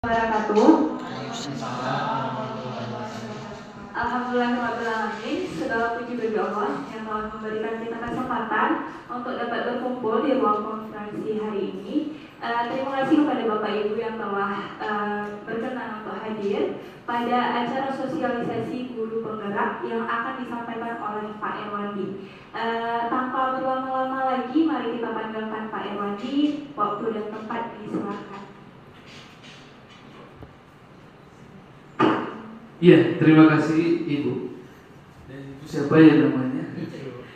Wabarakatuh. Alhamdulillahirrahmanirrahim. Segala puji bagi Allah yang telah memberikan kita kesempatan untuk dapat berkumpul di ruang konferensi hari ini. Terima kasih kepada Bapak Ibu yang telah berkenan untuk hadir pada acara sosialisasi guru penggerak yang akan disampaikan oleh Pak Erwandi. Tanpa berlama-lama lagi, mari kita panggilkan Pak Erwandi. Waktu dan tempat disilakan. Iya, terima kasih Ibu. Dan Ibu siapa ya namanya?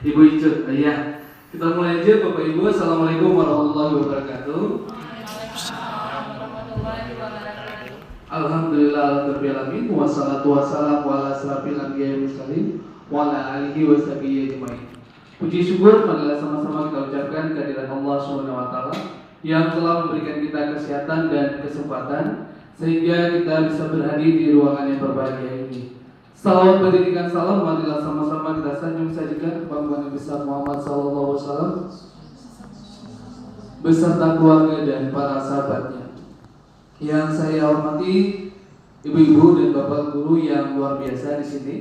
Ibu Icut. Iya. Kita mulai aja Bapak Ibu. Assalamualaikum warahmatullahi wabarakatuh. Alhamdulillahirobbilalamin. Wassalatu wassalamu ala asrofil anbiya'i wal mursalin wa ala alihi washabihi ajmain. Puji syukur marilah sama-sama kita ucapkan kehadirat Allah Subhanahu wa taala yang telah memberikan kita kesehatan dan kesempatan sehingga kita bisa berhadir di ruangan yang berbahagia ini. Salawat berikan salam, marilah sama-sama kita sanjung sajikan kepada Nabi besar Muhammad SAW beserta keluarga dan para sahabatnya. Yang saya hormati ibu-ibu dan bapak guru yang luar biasa di sini,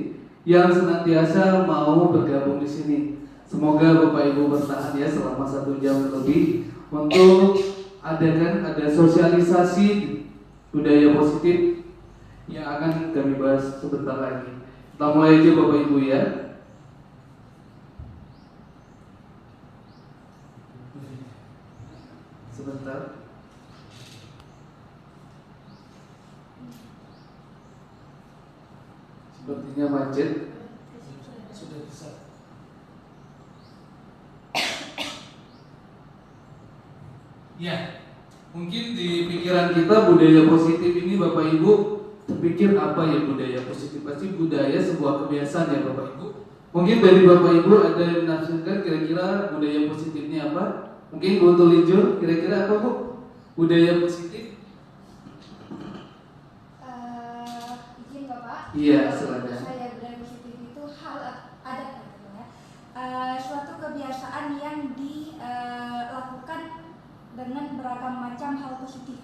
yang senantiasa mau bergabung di sini. Semoga bapak ibu bertahan ya selama 1 jam lebih untuk ada sosialisasi budaya positif yang akan kami bahas sebentar lagi. Kita mulai aja Bapak Ibu ya. Sebentar. Sepertinya macet. Sudah bisa. Ya. Mungkin di pikiran kita budaya positif ini Bapak Ibu terpikir apa ya budaya positif? Pasti budaya sebuah kebiasaan ya Bapak Ibu. Mungkin dari Bapak Ibu ada yang menafsirkan kira-kira budaya positif ini apa? Mungkin Bu Tulijur kira-kira apa Bu? Budaya positif? Izin Bapak. Iya silakan. Saya budaya positif itu hal adat ya. Suatu kebiasaan yang dilakukan dengan beragam macam hal positif.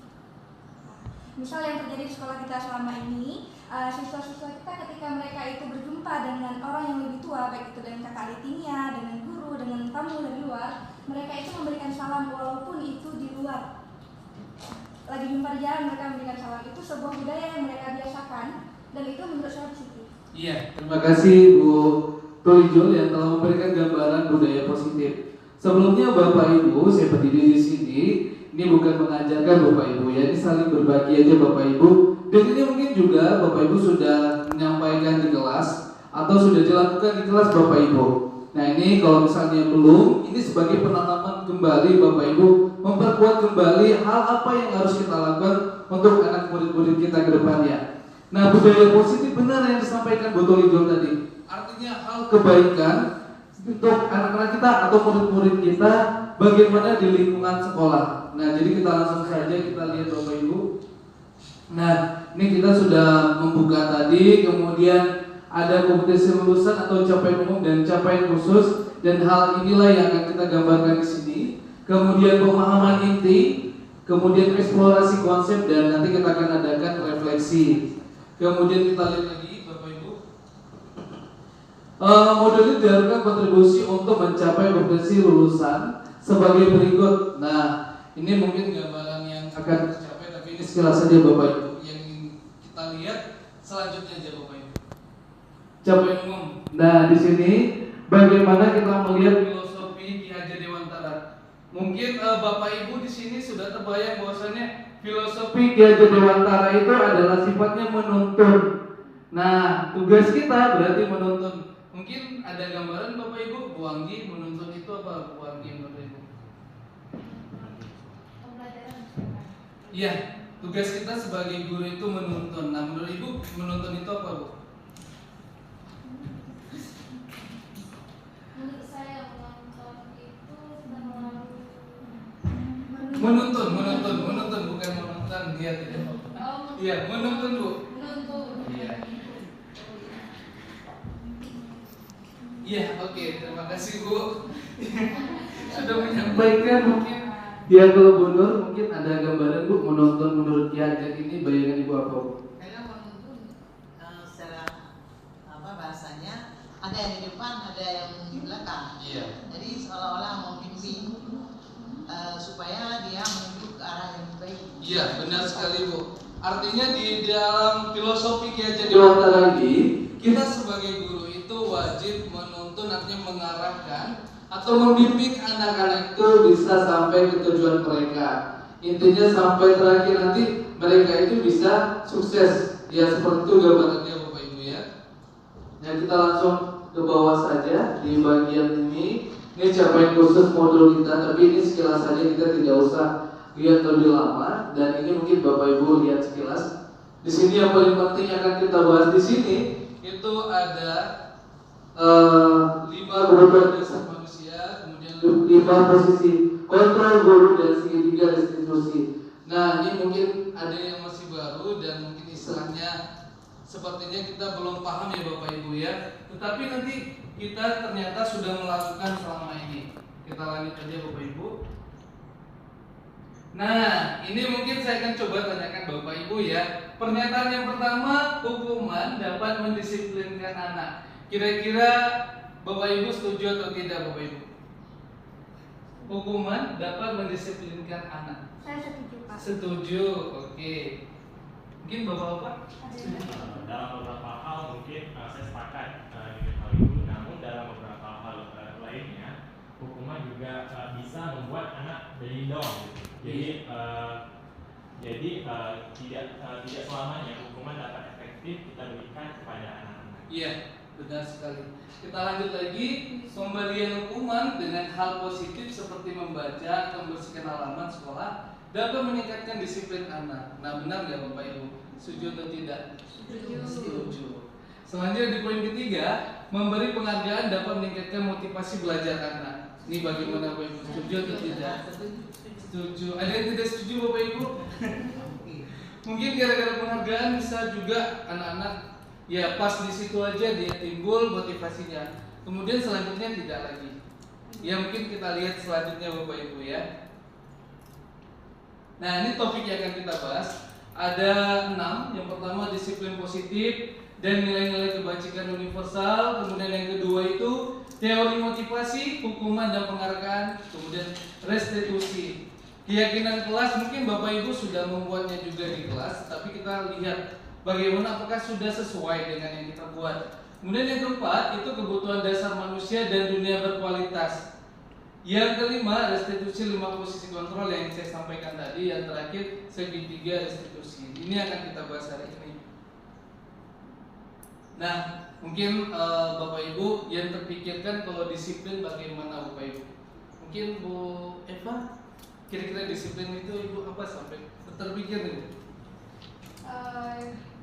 Misal yang terjadi di sekolah kita selama ini, siswa-siswa kita ketika mereka itu berjumpa dengan orang yang lebih tua, baik itu dengan kakak adiknya, dengan guru, dengan tamu dari luar, mereka itu memberikan salam walaupun itu di luar. Lagi jumpa di jalan mereka memberikan salam, itu sebuah budaya yang mereka biasakan dan itu menurut saya positif. Iya, terima kasih Bu Tulijul yang telah memberikan gambaran budaya positif. Sebelumnya Bapak Ibu, saya berdiri di sini. Ini bukan mengajarkan Bapak Ibu ya, ini saling berbagi aja Bapak Ibu. Dan ini mungkin juga Bapak Ibu sudah menyampaikan di kelas atau sudah dilakukan di kelas Bapak Ibu. Nah ini kalau misalnya belum, ini sebagai penanaman kembali Bapak Ibu, memperkuat kembali hal apa yang harus kita lakukan untuk anak murid-murid kita ke depannya. Nah budaya positif benar yang disampaikan Bu Tulijul tadi. Artinya hal kebaikan untuk anak-anak kita atau murid-murid kita bagaimana di lingkungan sekolah. Nah, jadi kita langsung saja kita lihat Bapak Ibu. Nah, ini kita sudah membuka tadi, kemudian ada kompetisi lulusan atau capaian umum dan capaian khusus, dan hal inilah yang akan kita gambarkan di sini. Kemudian pemahaman inti, kemudian eksplorasi konsep, dan nanti kita akan adakan refleksi. Kemudian kita lihat lagi Bapak Ibu. Modul ini diharapkan kontribusi untuk mencapai kompetensi lulusan sebagai berikut. Nah, ini mungkin gambaran yang akan tercapai, tapi ini sekilas saja Bapak Ibu. Yang kita lihat selanjutnya aja Bapak Ibu. Capaian umum. Nah, di sini bagaimana kita melihat filosofi Ki Hajar Dewantara. Mungkin Bapak Ibu di sini sudah terbayang bahwasannya filosofi Ki Hajar Dewantara itu adalah sifatnya menuntun. Nah, tugas kita berarti menuntun. Mungkin ada gambaran Bapak Ibu, Bu Anggi menuntun itu apa Bu Anggi Bapak Ibu? Iya, tugas kita sebagai guru itu menuntun. Nah, menurut Ibu menuntun itu apa Bu? Menurut saya menonton itu sudah melalui Menuntun bukan menonton dia tidak. Iya, menuntun Bu. Iya. Iya, oke, terima kasih Bu. Sudah menyampaikan mungkin Ya kalau Bu Nur mungkin ada gambaran Bu menonton menurut Ki Hajat ini bayangan Ibu apa Bu? Karena menonton secara apa bahasanya ada yang di depan, ada yang di belakang. Iya. Jadi seolah-olah membimbing supaya dia menuju ke arah yang baik. Iya benar sekali Bu. Artinya di dalam filosofi Ki Hajat Dewata lagi, kita sebagai guru itu wajib menuntun, artinya mengarahkan atau membimbing anak-anak itu bisa sampai ke tujuan mereka. Intinya sampai terakhir nanti mereka itu bisa sukses. Ya seperti itu gambarannya Bapak Ibu ya. Nah kita langsung ke bawah saja di bagian ini. Ini capaian khusus modul kita, tapi ini sekilas saja, kita tidak usah lihat lebih lama. Dan ini mungkin Bapak Ibu lihat sekilas. Di sini yang paling penting akan kita bahas di sini itu ada 5 beban dasar manusia, kemudian 5 posisi kontrol guru dan segitiga restitusi. Nah ini mungkin ada yang masih baru dan mungkin istilahnya sepertinya kita belum paham ya Bapak Ibu ya. Tetapi nanti kita ternyata sudah melakukan selama ini. Kita lanjut aja Bapak Ibu. Nah ini mungkin saya akan coba tanyakan Bapak Ibu ya. Pernyataan yang pertama, hukuman dapat mendisiplinkan anak. Kira-kira Bapak Ibu setuju atau tidak Bapak Ibu? Hukuman dapat mendisiplinkan anak. Saya setuju Pak. Setuju, oke. Mungkin Bapak-bapak? Dalam beberapa hal mungkin saya sepakat dengan hal itu, namun dalam beberapa hal lainnya hukuman juga bisa membuat anak jadi down gitu. Jadi tidak selamanya hukuman dapat efektif kita berikan kepada anak-anak. Iya, benar sekali. Kita lanjut lagi, pemberian hukuman dengan hal positif seperti membaca atau membersihkan halaman sekolah dapat meningkatkan disiplin anak. Nah benar nggak Bapak Ibu? Setuju atau tidak? Setuju. Selanjutnya di poin ketiga, memberi penghargaan dapat meningkatkan motivasi belajar anak. Ini bagaimana Bapak Ibu? Setuju atau tidak? Setuju. Ada yang tidak setuju Bapak Ibu? Mungkin gara-gara penghargaan bisa juga anak-anak ya pas di situ aja dia timbul motivasinya. Kemudian selanjutnya tidak lagi. Ya mungkin kita lihat selanjutnya Bapak Ibu ya. Nah ini topik yang akan kita bahas. Ada 6. Yang pertama disiplin positif dan nilai-nilai kebajikan universal. Kemudian yang kedua itu teori motivasi, hukuman dan penghargaan. Kemudian restitusi. Keyakinan kelas mungkin Bapak Ibu sudah membuatnya juga di kelas, tapi kita lihat bagaimana apakah sudah sesuai dengan yang kita buat. Kemudian yang keempat itu kebutuhan dasar manusia dan dunia berkualitas. Yang kelima restitusi 5 posisi kontrol yang saya sampaikan tadi. Yang terakhir segitiga restitusi. Ini akan kita bahas hari ini. Nah mungkin Bapak Ibu yang terpikirkan kalau disiplin bagaimana Bapak Ibu? Mungkin Bu Eva, kira-kira disiplin itu Ibu apa sampai terpikir nih?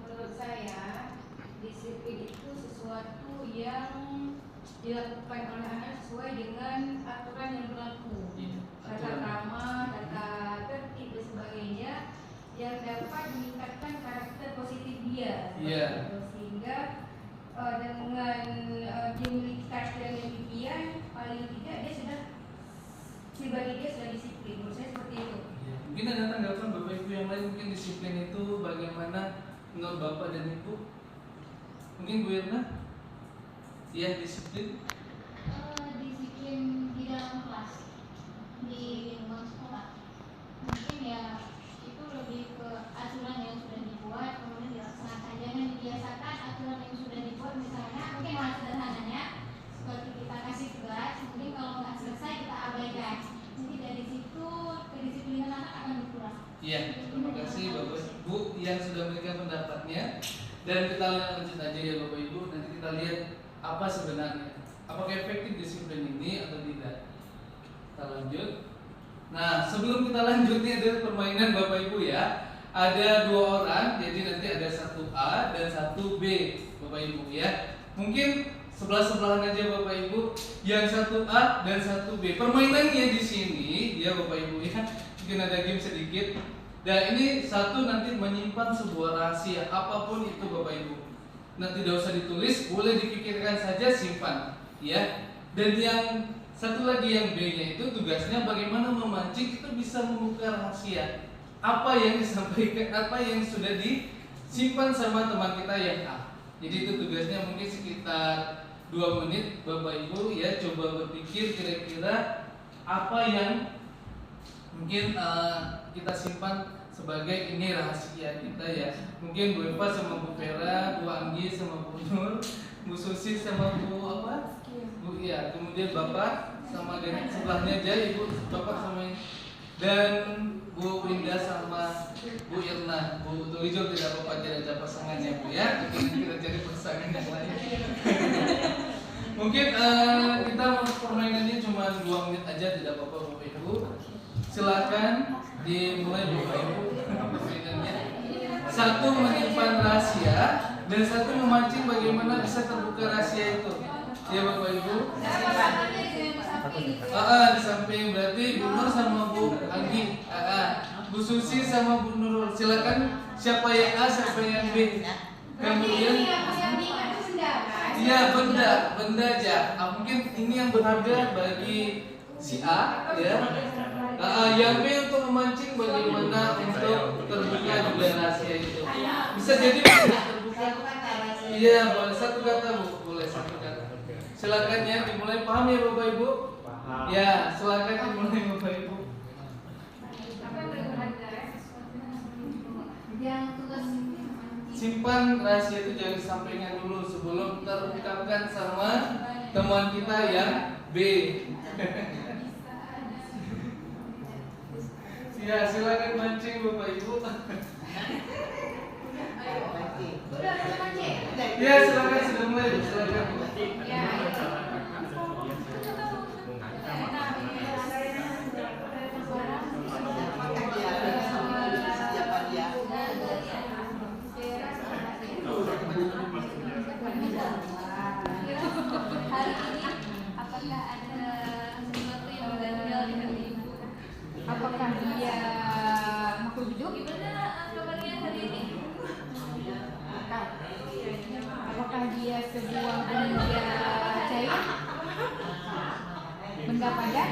Menurut saya disiplin itu sesuatu yang dilakukan oleh anak sesuai dengan aturan yang berlaku, tata krama, tata tertib dan sebagainya yang dapat meningkatkan karakter positif dia. Sehingga dengan dia memiliki karakter yang demikian, paling tidak dia sudah pribadi dia sudah disiplin. Menurut saya seperti itu. Mungkin ada tanggapan Bapak Ibu yang lain, mungkin disiplin itu bagaimana menurut Bapak dan Ibu? Mungkin Bu Irna? Iya, disiplin. Disiplin di dalam kelas, di lingkungan sekolah. Mungkin ya itu lebih ke aturan yang sudah dibuat kemudian dilaksanakan. Jangan dibiasakan aturan yang sudah dibuat, misalnya mungkin hal sederhananya seperti kita kasih tugas, mungkin kalau nggak selesai kita abaikan. Nanti dari situ kedisiplinan anak akan berkurang. Iya, terima kasih Bapak Ibu yang sudah memberikan pendapatnya. Dan kita lanjut aja ya Bapak Ibu. Nanti kita lihat apa sebenarnya, apakah efektif disiplin ini atau tidak. Kita lanjut. Nah sebelum kita lanjut nih ada permainan Bapak Ibu ya. Ada 2 orang, jadi nanti ada 1A dan 1B Bapak Ibu ya. Mungkin sebelah-sebelahan aja Bapak Ibu. Yang 1A dan 1B. Permainannya di sini ya Bapak Ibu ya. Mungkin ada game sedikit. Dan ini satu nanti menyimpan sebuah rahasia apapun itu Bapak Ibu. Nah tidak usah ditulis, boleh dipikirkan saja, simpan ya. Dan yang Satu lagi yang B-nya itu tugasnya bagaimana memancing kita bisa membuka rahasia apa yang disampaikan, apa yang sudah disimpan sama teman kita yang A. Jadi itu tugasnya mungkin sekitar 2 menit Bapak Ibu ya, coba berpikir kira-kira apa yang mungkin kita simpan sebagai ini rahasia kita ya. Mungkin Bu Eva sama Bu Vera, Bu Anggi sama Bu Nur, Bu Susi sama Bu apa? Bu ya, kemudian Bapak sama dengan sebelahnya aja Ibu, Bapak sama dan Bu Winda sama Bu Irna. Bu Tulijo tidak apa-apa, tidak ada pasangannya Bu ya. Kita cari pasangan yang lain. Mungkin kita permainannya cuma 2 menit aja, tidak apa-apa Bapak Ibu. Silakan dimulai Bapak Ibu permainannya. Satu menyimpan rahasia dan satu memancing bagaimana bisa terbuka rahasia itu. Ya Bapak Ibu. Di samping berarti Bu Nur sama Bu Anggi. Bu Susi sama Bu Nurul. Silakan siapa yang A, siapa yang B. Kemudian iya benda aja. Mungkin ini yang berharga bagi si A ya. Yang B untuk memancing bagaimana untuk terbuka juga rahasia itu. Bisa jadi terbuka. Iya, boleh satu kata Bu, boleh satu kata. Silakan ya dimulai, paham ya Bapak Ibu? Paham. Ya, silakan dimulai Bapak Ibu. Yang tugas Simpan rahasia itu jangan disampaikan dulu sebelum terungkapkan sama teman kita yang B. Ya, silakan mancing Bapak Ibu. Ya, silakan sudah mulai, silakan. hari ini apakah ada sesuatu yang mengganjal di hati ibu? Apakah dia makhluk hidup? Gimana kabarnya hari ini? Apakah dia sebuah benda cair? Benda padat?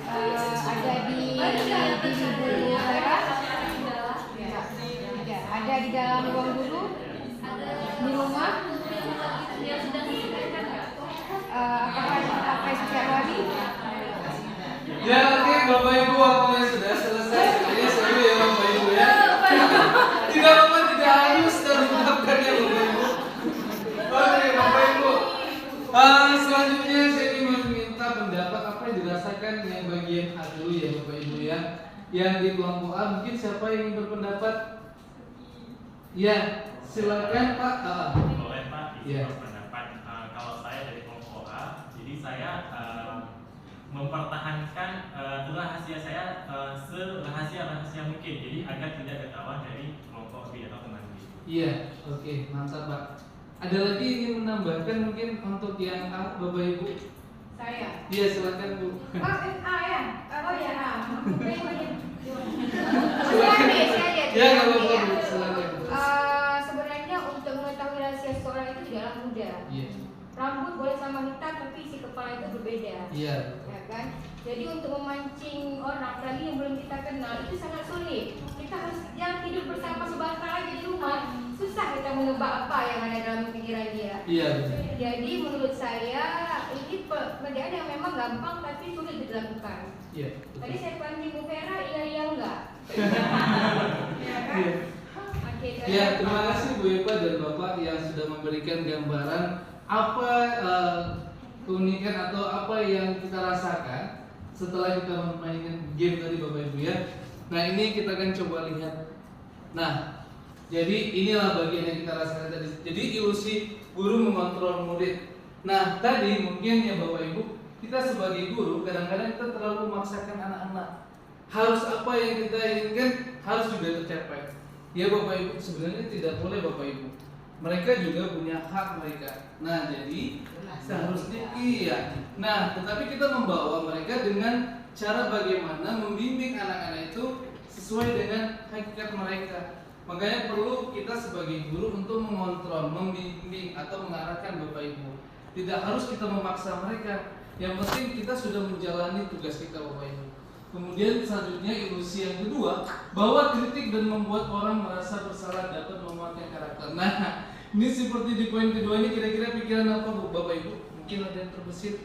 Ada di bulu darah? Tidak. Ada di dalam ruang guru? Di rumah? Yang sedang diselesaikan nggak? Apakah dipakai setiap hari? Ya, oke Bapak Ibu, waktunya sudah selesai. Ini seru ya Bapak Ibu ya. Tidak apa, tidak harus terungkapkan ya Bapak Ibu. Oke Bapak Ibu. Selanjutnya saya ingin meminta pendapat apa yang dirasakan yang bagian A dulu ya Bapak Ibu ya. Yang di kelompok A mungkin siapa yang ingin berpendapat? Ya, silakan Pak. Boleh Pak, Iya. berpendapat. Kalau saya dari kelompok A, jadi saya mempertahankan rahasia saya serahasia mungkin, jadi agar tidak ketahuan dari kelompok B atau teman B. Iya, oke, mantap Pak. Ada lagi yang ingin menambahkan mungkin untuk yang A, Bapak Ibu? Saya. Iya, silakan Bu. A ya? Oh ya, A. Silakan. Saya Ya, nggak apa-apa Bu, silakan. Sebenarnya untuk mengetahui rahasia seseorang itu tidaklah mudah. Iya. Rambut boleh sama hitam tapi isi kepala itu berbeda. Iya. Ya kan? Jadi untuk memancing orang apalagi yang belum kita kenal itu sangat sulit. Kita harus yang hidup bersama sebentar aja di rumah, susah kita menebak apa yang ada dalam pikiran dia. Iya, benar. Jadi menurut saya ini pekerjaan yang memang gampang tapi sulit dilakukan. Iya. Tadi saya pancing Bu Vera, iya enggak? Ya kan? Iya. Oke, Ya, terima kasih Bu Eva dan Bapak yang sudah memberikan gambaran apa keunikan atau apa yang kita rasakan setelah kita memainkan game tadi Bapak Ibu ya. Nah, ini kita akan coba lihat. Nah, jadi inilah bagian yang kita rasakan tadi. Jadi ilusi guru mengontrol murid. Nah, tadi mungkin ya Bapak Ibu, kita sebagai guru kadang-kadang kita terlalu memaksakan anak-anak. Harus apa yang kita inginkan harus juga tercapai. Ya Bapak Ibu, sebenarnya tidak boleh Bapak Ibu. Mereka juga punya hak mereka. Nah, jadi seharusnya iya. Nah, tetapi kita membawa mereka dengan cara bagaimana membimbing anak-anak itu sesuai dengan hakikat mereka. Makanya perlu kita sebagai guru untuk mengontrol, membimbing atau mengarahkan Bapak Ibu. Tidak harus kita memaksa mereka. Yang penting kita sudah menjalani tugas kita Bapak Ibu. Kemudian selanjutnya ilusi yang kedua, bahwa kritik dan membuat orang merasa bersalah dapat memuatkan karakter. Nah, ini seperti di poin kedua ini kira-kira pikiran apa Bapak Ibu? Mungkin ada yang terbesit.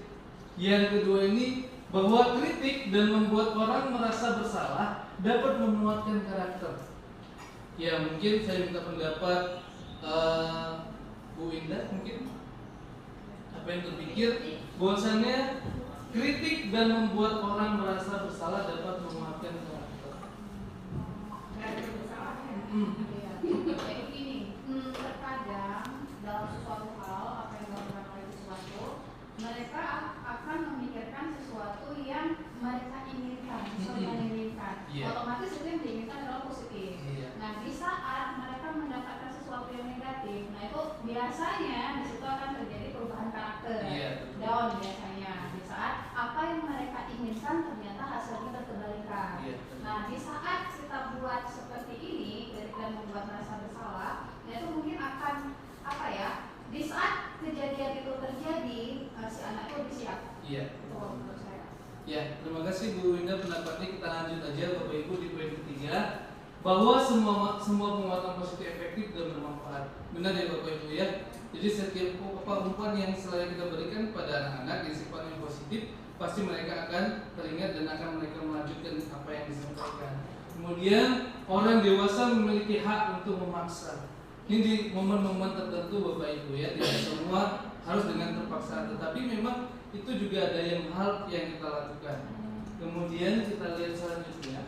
Yang kedua ini, bahwa kritik dan membuat orang merasa bersalah dapat memuatkan karakter. Ya mungkin saya minta pendapat Bu Indah mungkin. Apa yang terpikir bahwasannya kritik dan membuat orang merasa bersalah dapat memuatkan karakter. Jadi gini, terkadang dalam sesuatu hal apa yang dilakukan oleh sesuatu, mereka akan memikirkan sesuatu yang mereka inginkan, sesuatu yang diinginkan. Otomatis itu yang diinginkan adalah positif. Nah, di saat mereka mendapatkan sesuatu yang negatif, nah itu biasanya di situ akan terjadi perubahan karakter, down biasanya. Di saat apa yang mereka inginkan ternyata hasilnya terkebalikan. Nah, di saat kita buat seperti ini, dan membuat merasa bersalah, nah itu mungkin akan apa ya? Di saat kejadian itu terjadi, si anak itu lebih siap. Itu menurut saya. Ya, terima kasih Bu Winda pendapatnya. Kita lanjut aja Bapak Ibu di poin ketiga, bahwa semua penguatan positif efektif dan bermanfaat. Benar ya Bapak Ibu ya. Jadi setiap umpan yang selalu kita berikan pada anak-anak yang sifatnya positif, pasti mereka akan teringat dan akan mereka melanjutkan apa yang disampaikan. Kemudian orang dewasa memiliki hak untuk memaksa. Ini di momen-momen tertentu Bapak Ibu ya, tidak semua harus dengan terpaksa, tetapi memang itu juga ada hal yang kita lakukan. Kemudian kita lihat selanjutnya.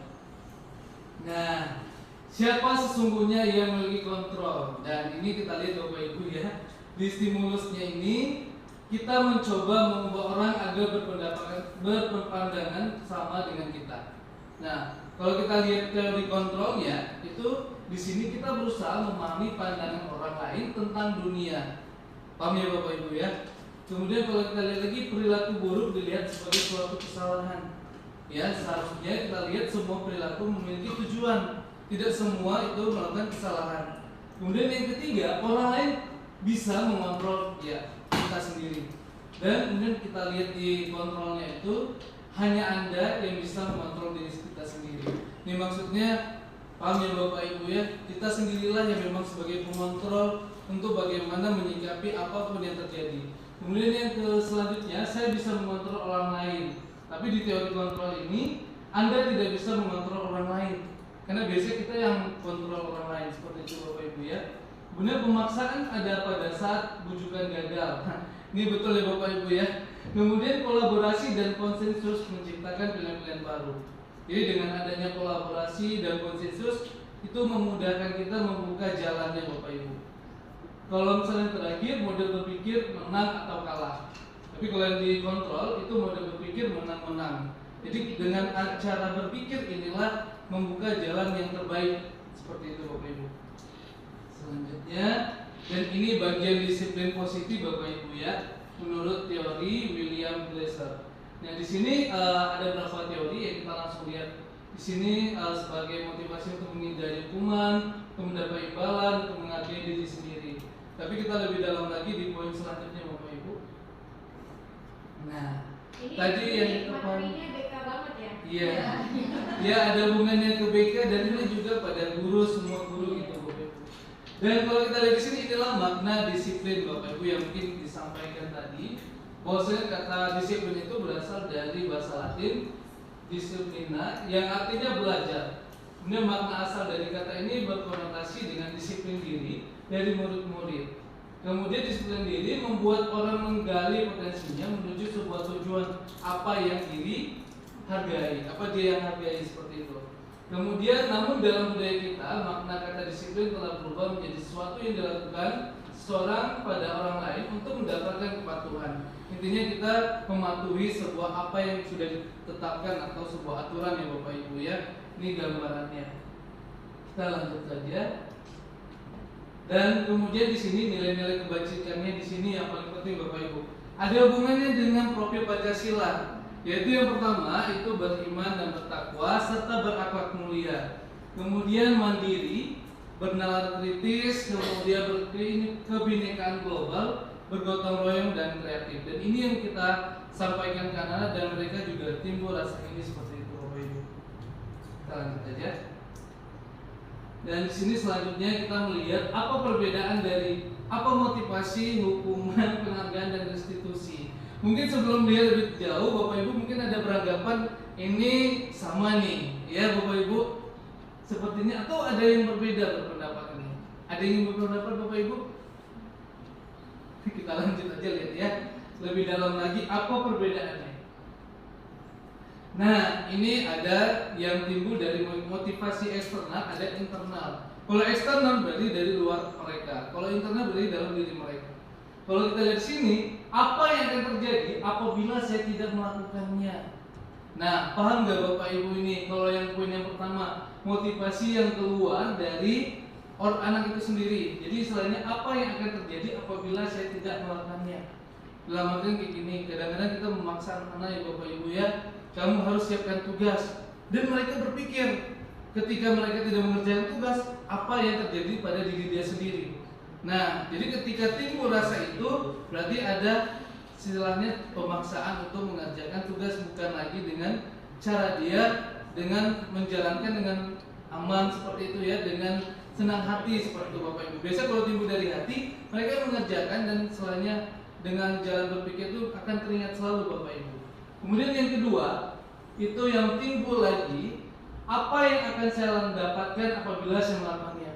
Nah, siapa sesungguhnya yang memiliki kontrol? Dan ini kita lihat Bapak Ibu ya, di stimulusnya ini kita mencoba membuat orang agar berpandangan sama dengan kita. Nah, kalau kita lihat teori kontrolnya, itu di sini kita berusaha memahami pandangan orang lain tentang dunia. Paham ya Bapak Ibu ya? Kemudian kalau kita lihat lagi, perilaku buruk dilihat sebagai suatu kesalahan. Ya, seharusnya kita lihat semua perilaku memiliki tujuan. Tidak semua itu melakukan kesalahan. Kemudian yang ketiga, orang lain bisa mengontrol ya kita sendiri. Dan kemudian kita lihat di kontrolnya itu hanya Anda yang bisa mengontrol diri kita sendiri. Ini maksudnya, paham ya Bapak Ibu ya, kita sendirilah yang memang sebagai pengontrol untuk bagaimana menyikapi apapun yang terjadi. Kemudian yang selanjutnya, saya bisa mengontrol orang lain. Tapi di teori kontrol ini, Anda tidak bisa mengontrol orang lain. Karena biasanya kita yang kontrol orang lain, seperti itu Bapak Ibu ya. Kemudian pemaksaan ada pada saat bujukan gagal. Ini betul ya Bapak Ibu ya. Kemudian kolaborasi dan konsensus menciptakan pilihan-pilihan baru. Jadi dengan adanya kolaborasi dan konsensus itu memudahkan kita membuka jalannya Bapak Ibu. Kalau misalnya terakhir model berpikir menang atau kalah. Tapi kalau yang dikontrol itu model berpikir menang-menang. Jadi dengan cara berpikir inilah membuka jalan yang terbaik, seperti itu Bapak Ibu. Selanjutnya, dan ini bagian disiplin positif Bapak Ibu ya, menurut teori William Glasser. Nah di sini ada beberapa teori yang kita langsung lihat. Di sini sebagai motivasi untuk menghindari hukuman, untuk mendapat imbalan, untuk menghargai diri sendiri. Tapi kita lebih dalam lagi di poin selanjutnya Bapak Ibu. Nah, Ini tadi yang materinya BK banget ya. Iya. Ya ada hubungannya ke BK dan ini juga pada guru, semua guru gitu Bapak Ibu. Dan kalau kita lihat di sini inilah makna disiplin Bapak Ibu yang mungkin disampaikan tadi. Bahwasanya kata disiplin itu berasal dari bahasa Latin disiplina yang artinya belajar. Kemudian makna asal dari kata ini berkonotasi dengan disiplin diri dari murid-murid. Kemudian disiplin diri membuat orang menggali potensinya menuju sebuah tujuan apa yang diri hargai, apa dia yang hargai seperti itu. Kemudian namun dalam budaya kita makna kata disiplin telah berubah menjadi sesuatu yang dilakukan seseorang pada orang lain untuk mendapatkan kepatuhan. Intinya kita mematuhi sebuah apa yang sudah ditetapkan atau sebuah aturan ya Bapak Ibu ya. Ini gambarannya. Kita lanjut saja. Dan kemudian di sini nilai-nilai kebajikannya di sini yang paling penting Bapak Ibu. Ada hubungannya dengan profil Pancasila, yaitu yang pertama itu beriman dan bertakwa serta berakhlak mulia. Kemudian mandiri, bernalar kritis, kemudian kebinekaan global, bergotong royong dan kreatif. Dan ini yang kita sampaikan ke anak-anak dan mereka juga timbul rasa ini seperti itu Bapak Ibu. Kita lanjut aja. Dan di sini selanjutnya kita melihat apa perbedaan dari apa motivasi, hukuman, penghargaan dan restitusi. Mungkin sebelum dia lebih jauh, Bapak Ibu mungkin ada beranggapan ini sama nih, ya Bapak Ibu. Sepertinya atau ada yang berbeda berpendapat ini? Ada yang berpendapat Bapak Ibu? Kita lanjut aja lihat ya. Lebih dalam lagi apa perbedaannya. Nah, ini ada yang timbul dari motivasi eksternal, ada internal. Kalau eksternal berarti dari luar mereka. Kalau internal berarti dalam diri mereka. Kalau kita lihat sini, apa yang akan terjadi apabila saya tidak melakukannya? Nah, paham nggak Bapak Ibu ini? Kalau yang poin yang pertama, motivasi yang keluar dari anak itu sendiri. Jadi istilahnya apa yang akan terjadi apabila saya tidak melakukannya? Dalam artian kayak gini, kadang-kadang kita memaksa anak ya Bapak Ibu ya, kamu harus siapkan tugas. Dan mereka berpikir ketika mereka tidak mengerjakan tugas, apa yang terjadi pada diri dia sendiri. Nah, jadi ketika timbul rasa itu, berarti ada istilahnya pemaksaan untuk mengerjakan tugas, bukan lagi dengan cara dia dengan menjalankan dengan aman seperti itu ya, dengan senang hati seperti itu Bapak Ibu. Biasa kalau timbul dari hati, mereka mengerjakan dan selainnya dengan jalan berpikir itu akan teringat selalu Bapak Ibu. Kemudian yang kedua, itu yang timbul lagi, apa yang akan saya dapatkan apabila saya melakukannya.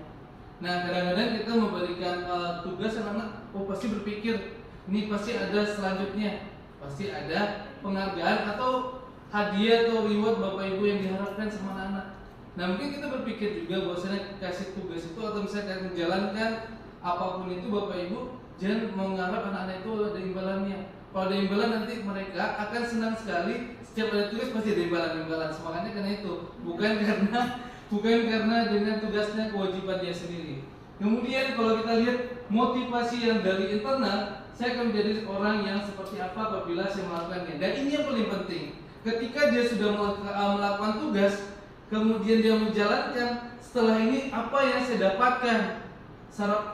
Nah, kadang-kadang kita memberikan tugas anak-anak, oh pasti berpikir ini pasti ada selanjutnya, pasti ada penghargaan atau hadiah atau reward Bapak Ibu yang diharapkan sama anak-anak. Nah, mungkin kita berpikir juga bahwasanya kasih tugas itu atau misalnya menjalankan apapun itu Bapak Ibu, jangan mengharap anak-anak itu ada imbalannya. Kalau ada imbalan nanti mereka akan senang sekali, setiap ada tugas pasti ada imbalan-imbalan. Semangatnya karena itu, bukan karena dengan tugasnya kewajiban dia sendiri. Kemudian kalau kita lihat motivasi yang dari internal, saya akan menjadi orang yang seperti apa apabila saya melakukannya. Dan ini yang paling penting. Ketika dia sudah melakukan tugas, kemudian dia menjalankan, setelah ini apa yang saya dapatkan?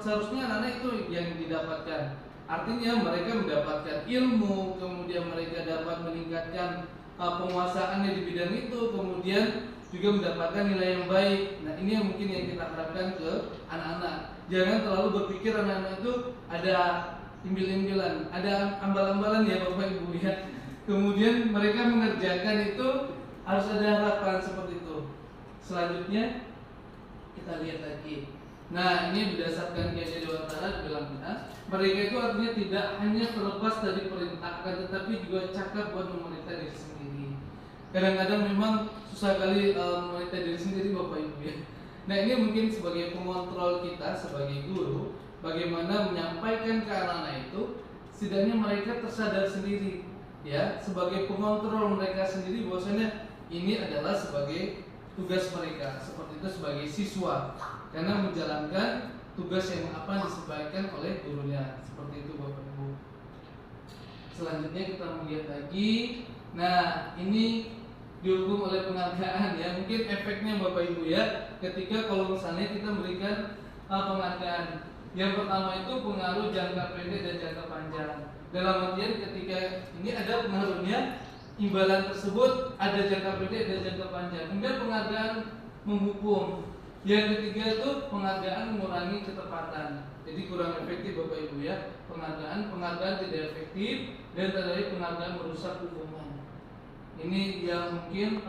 Seharusnya anak-anak itu yang didapatkan. Artinya mereka mendapatkan ilmu, kemudian mereka dapat meningkatkan penguasaannya di bidang itu, kemudian juga mendapatkan nilai yang baik. Nah, ini yang mungkin yang kita harapkan ke anak-anak. Jangan terlalu berpikir anak-anak itu ada imbil-imbilan, ada ambal-ambalan ya Bapak Ibu ya. Kemudian mereka mengerjakan itu harus ada harapan seperti itu. Selanjutnya kita lihat lagi. Nah, ini berdasarkan Kiai Dewantara bilangnya, mereka itu artinya tidak hanya terlepas dari perintah, akan tetapi juga cakap buat memerintah diri sendiri. Kadang-kadang memang susah kali memerintah diri sendiri Bapak Ibu ya. Nah, ini mungkin sebagai pengontrol kita sebagai guru, bagaimana menyampaikan ke anak-anak itu, setidaknya mereka tersadar sendiri ya, sebagai pengontrol mereka sendiri bahwasanya ini adalah sebagai tugas mereka, seperti itu sebagai siswa, karena menjalankan tugas yang apa disampaikan oleh gurunya, seperti itu Bapak Ibu. Selanjutnya kita melihat lagi. Nah, ini dihukum oleh penghargaan ya. Mungkin efeknya Bapak Ibu ya, ketika kalau misalnya kita berikan penghargaan. Yang pertama itu pengaruh jangka pendek dan jangka panjang. Dalam artian ketika ini ada pengaruhnya, imbalan tersebut ada jangka pendek dan jangka panjang. Kemudian penghargaan menghukum. Yang ketiga itu penghargaan mengurangi ketepatan. Jadi kurang efektif Bapak Ibu ya. Penghargaan tidak efektif, dan terakhir penghargaan merusak hubungan. Ini yang mungkin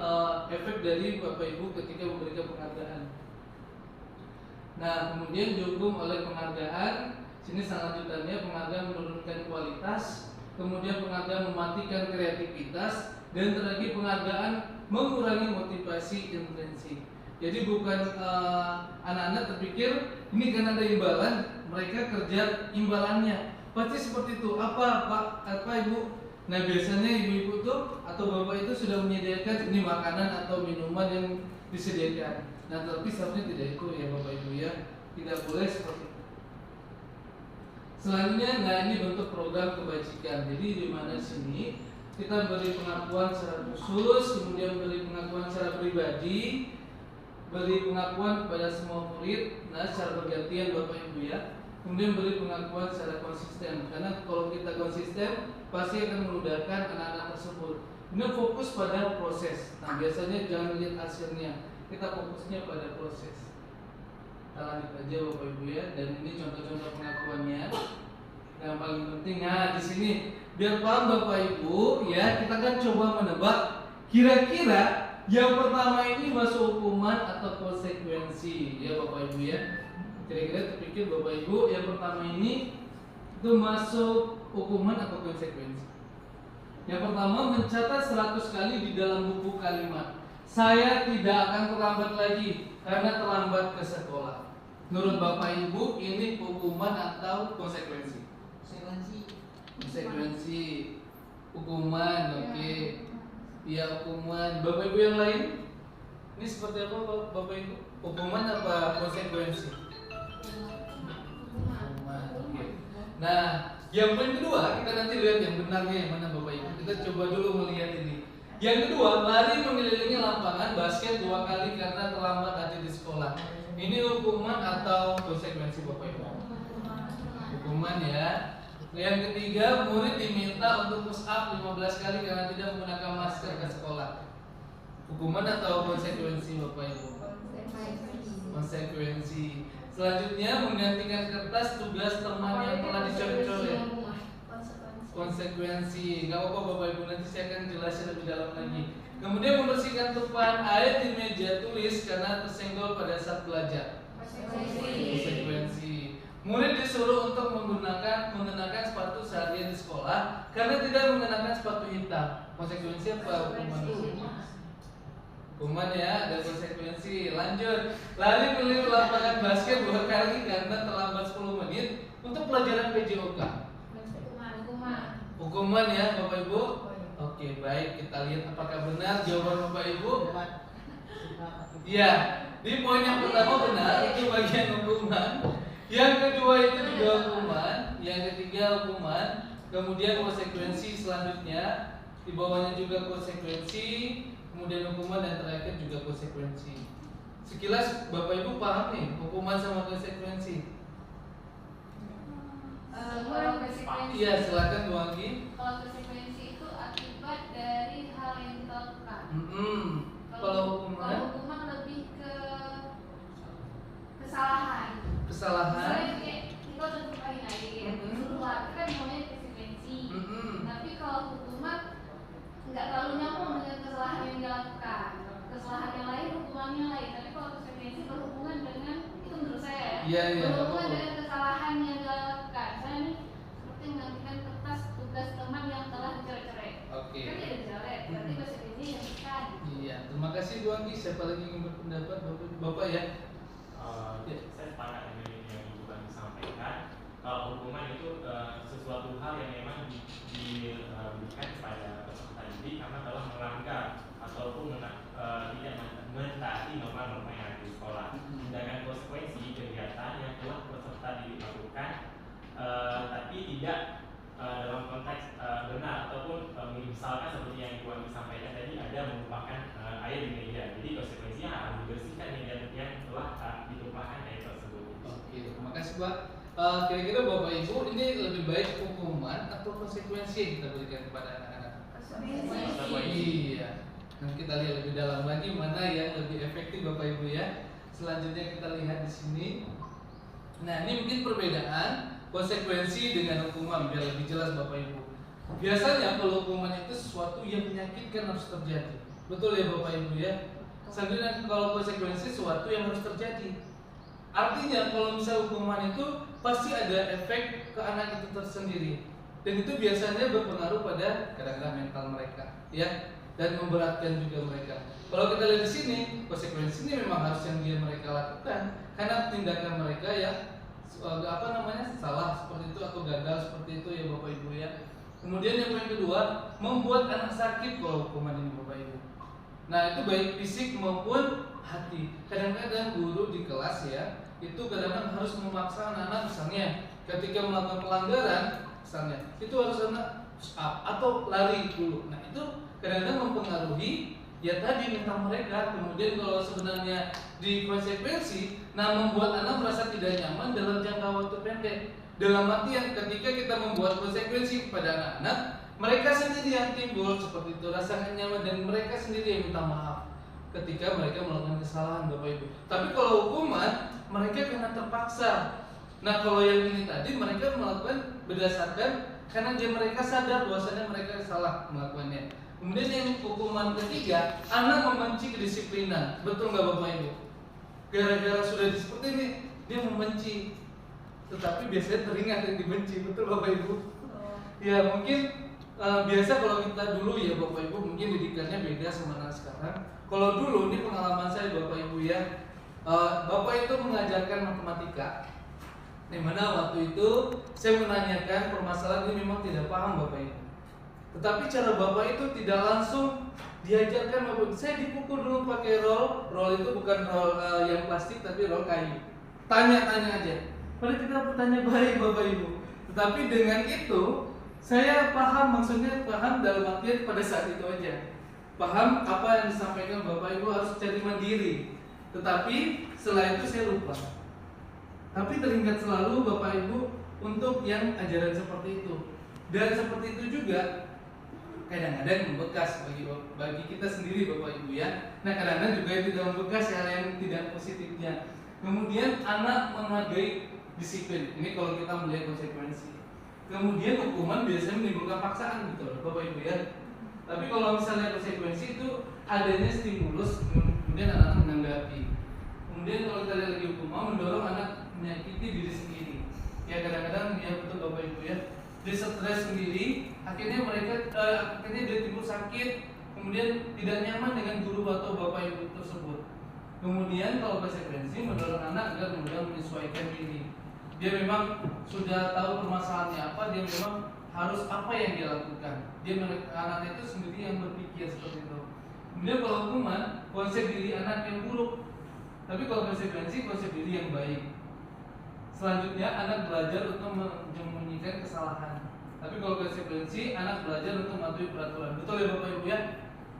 efek dari Bapak Ibu ketika memberikan penghargaan. Nah, kemudian dihukum oleh penghargaan. Sini sangat lanjutannya, penghargaan menurunkan kualitas, kemudian penghargaan mematikan kreativitas, dan terakhir penghargaan mengurangi motivasi intrinsik. Jadi bukan anak-anak terpikir ini kan ada imbalan, mereka kerja imbalannya. Pasti seperti itu. Apa Pak? Apa Ibu? Nah, biasanya ibu-ibu tuh atau bapak itu sudah menyediakan ini makanan atau minuman yang disediakan. Nah, tapi seharusnya tidak itu ya Bapak Ibu ya. Tidak boleh seperti itu. Selanjutnya, nah ini bentuk program kebajikan. Jadi di mana sini kita beri pengakuan secara khusus, kemudian beri pengakuan secara pribadi, beri pengakuan kepada semua murid, nah secara bergantian Bapak Ibu ya. Kemudian beri pengakuan secara konsisten, karena kalau kita konsisten pasti akan memudahkan anak-anak tersebut. Kemudian fokus pada proses. Nah biasanya jangan lihat hasilnya, kita fokusnya pada proses. Kita lanjut aja Bapak Ibu ya, dan ini contoh-contoh pengakuannya. Yang paling penting, nah di sini biar paham Bapak Ibu ya, kita kan coba menebak kira-kira yang pertama ini masuk hukuman atau konsekuensi ya Bapak Ibu ya. Kira-kira terpikir Bapak Ibu yang pertama ini itu masuk hukuman atau konsekuensi. Yang pertama, mencatat 100 kali di dalam buku kalimat, saya tidak akan terlambat lagi karena terlambat ke sekolah. Menurut Bapak Ibu ini hukuman atau konsekuensi? Konsekuensi. Hukuman, oke. Iya hukuman. Bapak Ibu yang lain? Ini seperti apa Bapak Ibu? Hukuman apa konsekuensi? Nah, yang poin kedua kita nanti lihat yang benarnya yang mana Bapak Ibu. Kita coba dulu melihat ini. Yang kedua, lari mengelilingi lapangan basket 2 kali karena terlambat hadir di sekolah. Ini hukuman atau konsekuensi Bapak Ibu? Hukuman ya. Yang ketiga, murid diminta untuk push up 15 kali karena tidak menggunakan masker ke sekolah. Hukuman atau konsekuensi Bapak Ibu? Konsekuensi. Selanjutnya, menggantikan kertas tugas teman yang telah dicoret-coret. Konsekuensi. Gak apa-apa Bapak Ibu, nanti saya akan jelasin lebih dalam lagi. Kemudian membersihkan tumpahan air di meja tulis karena tersenggol pada saat belajar. Konsekuensi. Murid disuruh untuk mengenakan sepatu seharian di sekolah karena tidak mengenakan sepatu hitam. Konsekuensi apa hukuman? Hukuman ya, ada konsekuensi. Lanjut, lari keliling lapangan basket 2 kali karena terlambat 10 menit untuk pelajaran PJOK. Hukuman ya Bapak Ibu. Oke baik, kita lihat apakah benar jawaban Bapak Ibu. Iya, di poin yang pertama benar, itu bagian hukuman. Yang kedua itu juga hukuman. Yang ketiga hukuman. Kemudian konsekuensi selanjutnya, di bawahnya juga konsekuensi. Kemudian hukuman dan terakhir juga konsekuensi. Sekilas Bapak Ibu paham nih hukuman sama konsekuensi? Kalau konsekuensi, Iya silakan Bu Anggi. Kalau konsekuensi itu akibat dari hal yang kita lakukan. Kalau hukuman? Hukuman lebih ke kesalahan. Kesalahan. Misalnya kayak kita udah lupain aja ya, keluar kan namanya konsekuensi. Tapi kalau hukuman nggak terlalu nyambung dengan kesalahan yang dilakukan. Kesalahan yang lain, hukumannya lain. Tapi kalau konsekuensi berhubungan dengan itu menurut saya ya. Berhubungan dengan kesalahan yang dilakukan. Saya nih seperti menggantikan kertas tugas teman yang telah dicoret-coret. Oke. Kan tidak dicoret, berarti konsekuensi yang bukan. Iya, terima kasih Bu Anggi. Siapa lagi ingin berpendapat Bapak ya? Saya sepakat dengan yang Ibu tadi sampaikan. Kalau hukuman itu sesuatu hal yang memang diberikan kepada peserta didik karena telah melanggar ataupun tidak mentaati norma-norma yang ada di sekolah. Sedangkan konsekuensi kegiatan yang telah peserta didik lakukan tapi tidak dalam konteks benar ataupun misalkan seperti yang Ibu Anggi sampaikan tadi ada melupakan air di meja. Jadi konsekuensinya harus dibersihkan meja yang telah ditumpahkan air tersebut. Oke, terima kasih Pak. Kira-kira Bapak Ibu ini lebih baik hukuman atau konsekuensi yang kita berikan kepada anak-anak? Iya. Nanti kita lihat lebih dalam lagi mana yang lebih efektif Bapak Ibu ya. Selanjutnya kita lihat di sini. Nah, ini mungkin perbedaan konsekuensi dengan hukuman biar lebih jelas Bapak Ibu. Biasanya kalau hukuman itu sesuatu yang menyakitkan harus terjadi. Betul ya Bapak Ibu ya. Selanjutnya kalau konsekuensi sesuatu yang harus terjadi. Artinya kalau misal hukuman itu pasti ada efek ke anak itu tersendiri. Dan itu biasanya berpengaruh pada kadang-kadang mental mereka, ya, dan memberatkan juga mereka. Kalau kita lihat di sini, konsekuensi ini memang harus yang mereka lakukan karena tindakan mereka yang salah seperti itu atau gagal seperti itu ya Bapak Ibu ya. Kemudian yang poin kedua, membuat anak sakit kalau hukuman ini Bapak Ibu. Nah itu baik fisik maupun hati. Kadang-kadang guru di kelas ya, itu kadang-kadang harus memaksa anak-anak misalnya ketika melakukan pelanggaran misalnya itu harus anak push up atau lari dulu. Nah itu kadang-kadang mempengaruhi ya tadi minta mereka. Kemudian kalau sebenarnya di konsekuensi, nah membuat anak merasa tidak nyaman dalam jangka waktu pendek. Dalam artian ketika kita membuat konsekuensi kepada anak-anak, mereka sendiri yang timbul seperti itu rasa nggak nyaman dan mereka sendiri yang minta maaf ketika mereka melakukan kesalahan Bapak Ibu. Tapi kalau hukuman mereka karena terpaksa. Nah kalau yang ini tadi mereka melakukan berdasarkan karena mereka sadar bahwasanya mereka salah melakukannya. Kemudian yang hukuman ketiga, anak membenci kedisiplinan. Betul nggak Bapak Ibu? Gara-gara sudah seperti ini dia membenci. Tetapi biasanya teringat yang dibenci. Betul Bapak Ibu? Ya mungkin biasa kalau kita dulu ya Bapak Ibu mungkin didikannya beda sama anak sekarang. Kalau dulu ini pengalaman saya Bapak Ibu ya, Bapak itu mengajarkan matematika, di mana waktu itu saya menanyakan permasalahan ini memang tidak paham Bapak Ibu. Tetapi cara Bapak itu tidak langsung diajarkan Bapak Ibu. Saya dipukul dulu pakai roll itu bukan roll yang plastik tapi roll kayu. Tanya-tanya aja. Padahal kita bertanya baik Bapak Ibu. Tetapi dengan itu saya paham, maksudnya paham dalam artian pada saat itu aja. Paham apa yang disampaikan Bapak Ibu harus cari mandiri. Tetapi setelah itu saya lupa. Tapi teringat selalu Bapak Ibu untuk yang ajaran seperti itu. Dan seperti itu juga kadang-kadang membekas bagi kita sendiri Bapak Ibu ya. Nah kadang-kadang juga tidak membekas hal yang tidak positifnya. Kemudian anak menghargai disiplin. Ini kalau kita melihat konsekuensi. Kemudian hukuman biasanya menimbulkan paksaan gitu Bapak Ibu ya. Tapi kalau misalnya konsekuensi itu adanya stimulus, kemudian anak menanggapi. Kemudian kalau kita lihat lagi hukuman mendorong anak menyakiti diri sendiri. Ya kadang-kadang ya betul Bapak Ibu ya. Dia stres sendiri, akhirnya dia timbul sakit, kemudian tidak nyaman dengan guru atau Bapak Ibu tersebut. Kemudian kalau konsekuensi mendorong anak agar mudah menyesuaikan diri. Dia memang sudah tahu permasalahannya apa, dia memang harus apa yang dia lakukan. Anak itu sendiri yang berpikir seperti itu. Kemudian kalau hukuman, konsep diri anak yang buruk. Tapi kalau konsekuensi, konsep diri yang baik. Selanjutnya anak belajar untuk menyembunyikan kesalahan. Tapi kalau konsekuensi, anak belajar untuk mematuhi peraturan. Betul ya Bapak Ibu ya?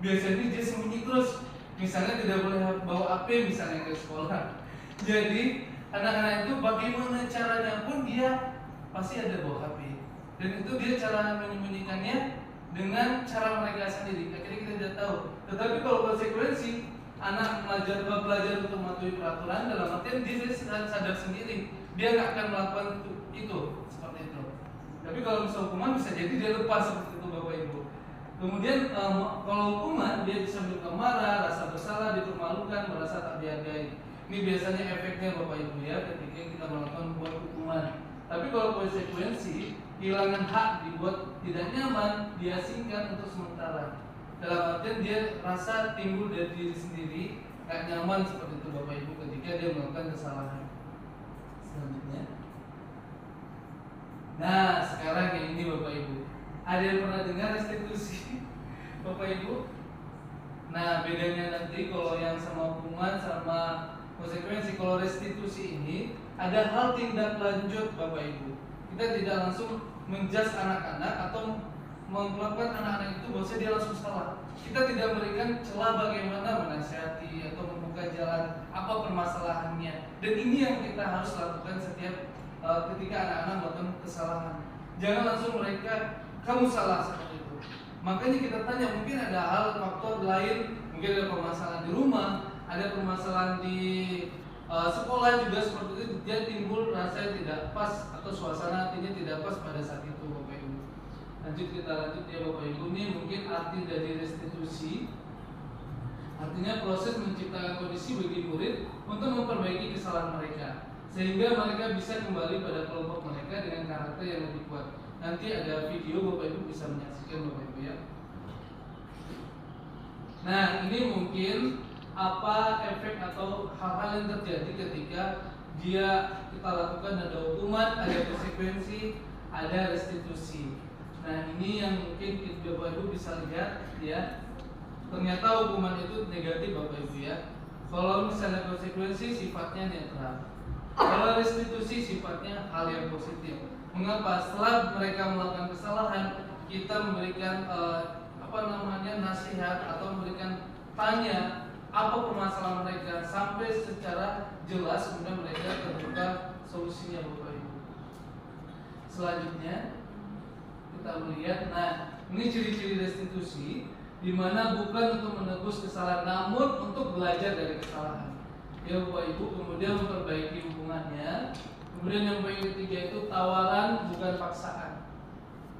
Biasanya dia sembunyi terus. Misalnya tidak boleh bawa HP misalnya ke sekolah. Jadi anak-anak itu bagaimana caranya pun dia pasti ada bawa HP. Dan itu dia cara menyembunyikannya dengan cara mereka sendiri. Akhirnya kita tidak tahu. Tetapi kalau konsekuensi, anak belajar untuk mematuhi peraturan dalam artian dia sadar sendiri. Dia nggak akan melakukan itu seperti itu. Tapi kalau misal hukuman bisa jadi dia lepas seperti itu Bapak Ibu. Kemudian kalau hukuman dia bisa menyebabkan marah, rasa bersalah, dipermalukan, merasa tak dihargai. Ini biasanya efeknya Bapak Ibu ya ketika kita melakukan buat hukuman. Tapi kalau konsekuensi, kehilangan hak dibuat tidak nyaman, diasingkan untuk sementara. Dalam artian dia rasa timbul dari diri sendiri, gak nyaman seperti itu Bapak Ibu ketika dia melakukan kesalahan. Selanjutnya. Nah sekarang yang ini Bapak Ibu, ada yang pernah dengar restitusi Bapak Ibu? Nah bedanya nanti kalau yang sama hukuman sama konsekuensi. Kalau restitusi ini ada hal tindak lanjut Bapak Ibu. Kita tidak langsung menjudge anak-anak atau melakukan anak-anak itu bahwa dia langsung salah. Kita tidak memberikan celah bagaimana menasihati atau membuka jalan apa permasalahannya. Dan ini yang kita harus lakukan setiap ketika anak-anak melakukan kesalahan. Jangan langsung mereka kamu salah seperti itu. Makanya kita tanya, mungkin ada hal faktor lain, mungkin ada permasalahan di rumah, ada permasalahan di sekolah juga seperti itu. Dia timbul rasa tidak pas atau suasana hatinya tidak pas pada saat itu Bapak Ibu. Kita lanjut ya Bapak Ibu. Ini mungkin arti dari restitusi. Artinya proses menciptakan kondisi bagi murid untuk memperbaiki kesalahan mereka, sehingga mereka bisa kembali pada kelompok mereka dengan karakter yang lebih kuat. Nanti ada video Bapak Ibu bisa menyaksikan Bapak Ibu ya. Nah ini mungkin apa efek atau hal-hal yang terjadi ketika kita lakukan ada hukuman, ada konsekuensi, ada restitusi. Nah ini yang mungkin Bapak Ibu bisa lihat ya. Ternyata hukuman itu negatif Bapak Ibu ya. Kalau misalnya konsekuensi sifatnya netral. Kalau restitusi sifatnya hal yang positif. Mengapa? Setelah mereka melakukan kesalahan, kita memberikan nasihat atau memberikan tanya apa permasalahan mereka sampai secara jelas, kemudian mereka terbuka solusinya Bapak Ibu. Selanjutnya kita melihat, nah ini ciri-ciri restitusi, di mana bukan untuk menebus kesalahan, namun untuk belajar dari kesalahan. Ya Bapak Ibu, kemudian memperbaiki hubungannya. Kemudian yang poin ketiga itu tawaran bukan paksaan.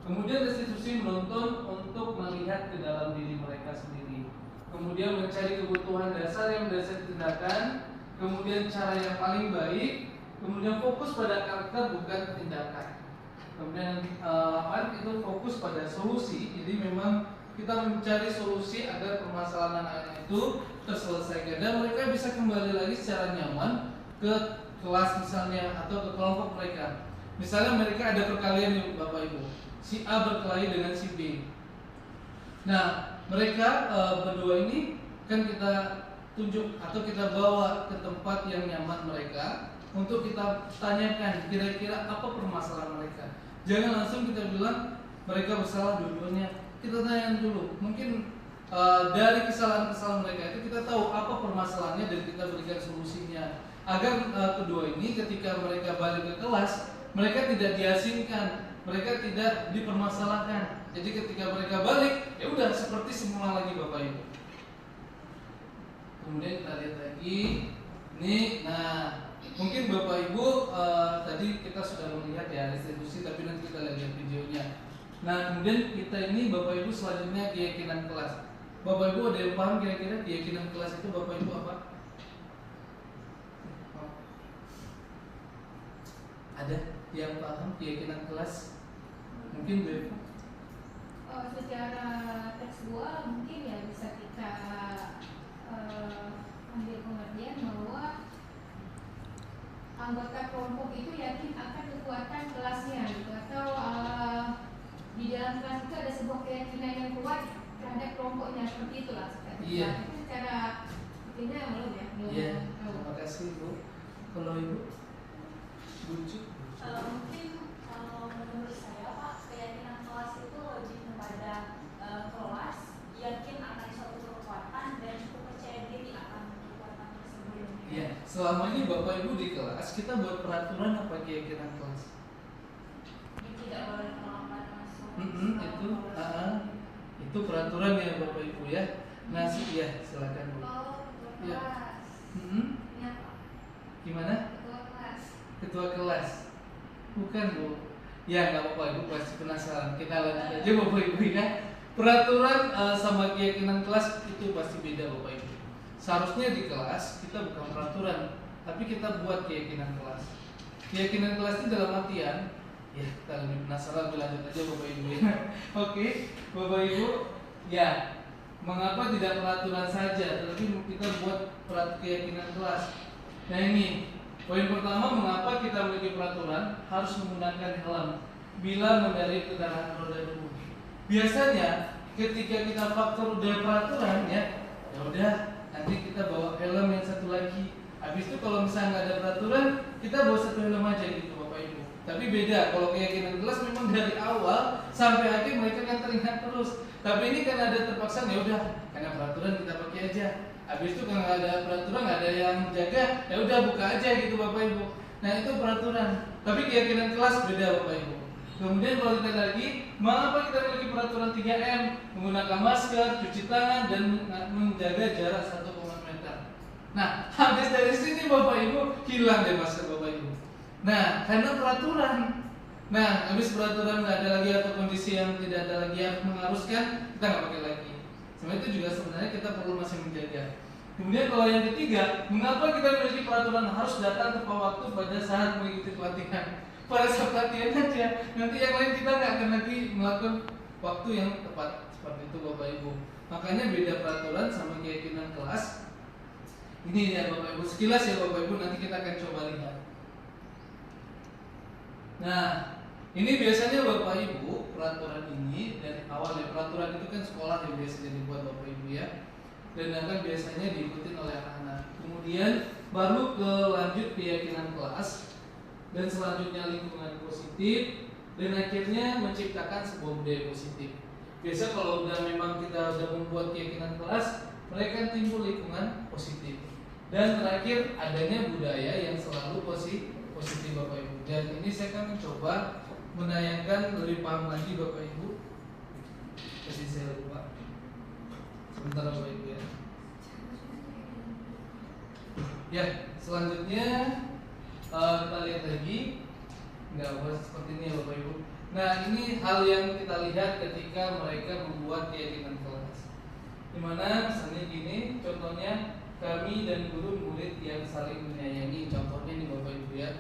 Kemudian restitusi menuntun untuk melihat ke dalam diri mereka sendiri. Kemudian mencari kebutuhan dasar yang mendasari tindakan. Kemudian cara yang paling baik. Kemudian fokus pada karakter bukan tindakan. Kemudian itu fokus pada solusi. Jadi memang kita mencari solusi agar permasalahan anak itu terselesaikan dan mereka bisa kembali lagi secara nyaman ke kelas misalnya atau ke kelompok mereka. Misalnya mereka ada perkalian nih Bapak Ibu, si A berkelahi dengan si B. Nah mereka berdua ini kan kita tunjuk atau kita bawa ke tempat yang nyaman mereka untuk kita tanyakan kira-kira apa permasalahan mereka. Jangan langsung kita bilang mereka bersalah dua-duanya. Kita tanya dulu, mungkin dari kesalahan-kesalahan mereka itu kita tahu apa permasalahannya dan kita berikan solusinya. Agar kedua ini ketika mereka balik ke kelas, mereka tidak diasingkan, mereka tidak dipermasalahkan. Jadi ketika mereka balik, ya udah seperti semula lagi Bapak Ibu. Kemudian kita lihat lagi, nih, nah mungkin Bapak Ibu tadi kita sudah melihat ya restitusi, tapi nanti kita lihat videonya. Nah kemudian kita ini Bapak Ibu selanjutnya keyakinan kelas. Bapak Ibu ada yang paham kira-kira keyakinan kelas itu Bapak Ibu apa? Ada yang paham keyakinan kelas? Mungkin Beb? Secara tekstual mungkin ya bisa kita ambil pengertian bahwa anggota kelompok itu yakin akan kekuatan kelasnya gitu, atau di dalam kelas itu ada sebuah keyakinan yang kuat terhadap kelompoknya, seperti itulah. Iya. Itu secara intinya belum ya. Iya. Terima kasih Bu. Kalau Ibu? Bucu? Mungkin kalau menurut saya Pak, keyakinan kelas itu lebih kepada kelas yakin akan suatu kekuatan dan cukup percaya diri akan kekuatan tersebut. Iya. Selama ini Bapak Ibu di kelas kita buat peraturan apa keyakinan kelas? Tidak boleh terlambat masuk. Itu peraturan ya Bapak Ibu ya. Nah ya silakan Bu. Ya. Gimana? Ketua kelas. Bukan Bu. Ya nggak apa-apa Ibu pasti penasaran. Kita lanjut aja Bapak Ibu ya. Peraturan sama keyakinan kelas itu pasti beda Bapak Ibu. Seharusnya di kelas kita bukan peraturan, tapi kita buat keyakinan kelas. Keyakinan kelas itu dalam artian, ya kita lebih penasaran, lanjut aja Bapak Ibu ya. Oke, Bapak Ibu, ya mengapa tidak peraturan saja, tetapi kita buat keyakinan kelas. Nah ini poin pertama, mengapa kita memiliki peraturan harus menggunakan helm bila mengendarai kendaraan roda 2. Biasanya ketika kita faktor udah peraturan ya udah nanti kita bawa helm yang satu lagi. Habis itu kalau misalnya nggak ada peraturan, kita bawa satu helm aja gitu Bapak Ibu. Tapi beda kalau keyakinan kelas memang dari awal sampai akhir mereka kan teringat terus. Tapi ini kan ada terpaksa ya udah karena peraturan kita pakai aja. Habis itu kalau nggak ada peraturan, nggak ada yang jaga, ya udah buka aja gitu Bapak Ibu. Nah itu peraturan. Tapi keyakinan kelas beda Bapak Ibu. Kemudian kalau kita lagi, mengapa kita memiliki peraturan 3M? Menggunakan masker, cuci tangan, dan menjaga jarak 1,5 meter. Nah, habis dari sini Bapak Ibu hilang deh masker Bapak Ibu. Nah, karena peraturan. Nah, habis peraturan nggak ada lagi atau kondisi yang tidak ada lagi yang mengharuskan, kita nggak pakai lagi. Sebenarnya itu juga sebenarnya kita perlu masih menjaga. Kemudian kalau yang ketiga, mengapa kita memiliki peraturan harus datang tepat waktu pada saat mengikuti pelatihan? Pada saat pelatihan aja, nanti yang lain kita nggak akan lagi melakukan waktu yang tepat seperti itu Bapak Ibu. Makanya beda peraturan sama keyakinan kelas. Ini ya Bapak Ibu, sekilas ya Bapak Ibu, nanti kita akan coba lihat. Nah, ini biasanya Bapak Ibu peraturan ini dari awal ya, peraturan itu kan sekolah yang biasanya dibuat Bapak Ibu ya, dan akan biasanya diikuti oleh anak-anak. Kemudian baru ke lanjut keyakinan kelas. Dan selanjutnya lingkungan positif, dan akhirnya menciptakan sebuah budaya positif. Biasa kalau udah memang kita udah membuat keyakinan kelas, mereka timbul lingkungan positif. Dan terakhir, adanya budaya yang selalu positif Bapak Ibu. Dan ini saya akan mencoba menayangkan lebih paham lagi Bapak Ibu. Kasih saya lupa. Sebentar Bapak Ibu ya. Ya, selanjutnya kita lihat lagi. Enggak boleh seperti ini ya Bapak Ibu. Nah, ini hal yang kita lihat ketika mereka membuat keyakinan kelas. Dimana misalnya gini, contohnya kami dan guru murid yang saling menyayangi, contohnya nih Bapak Ibu ya.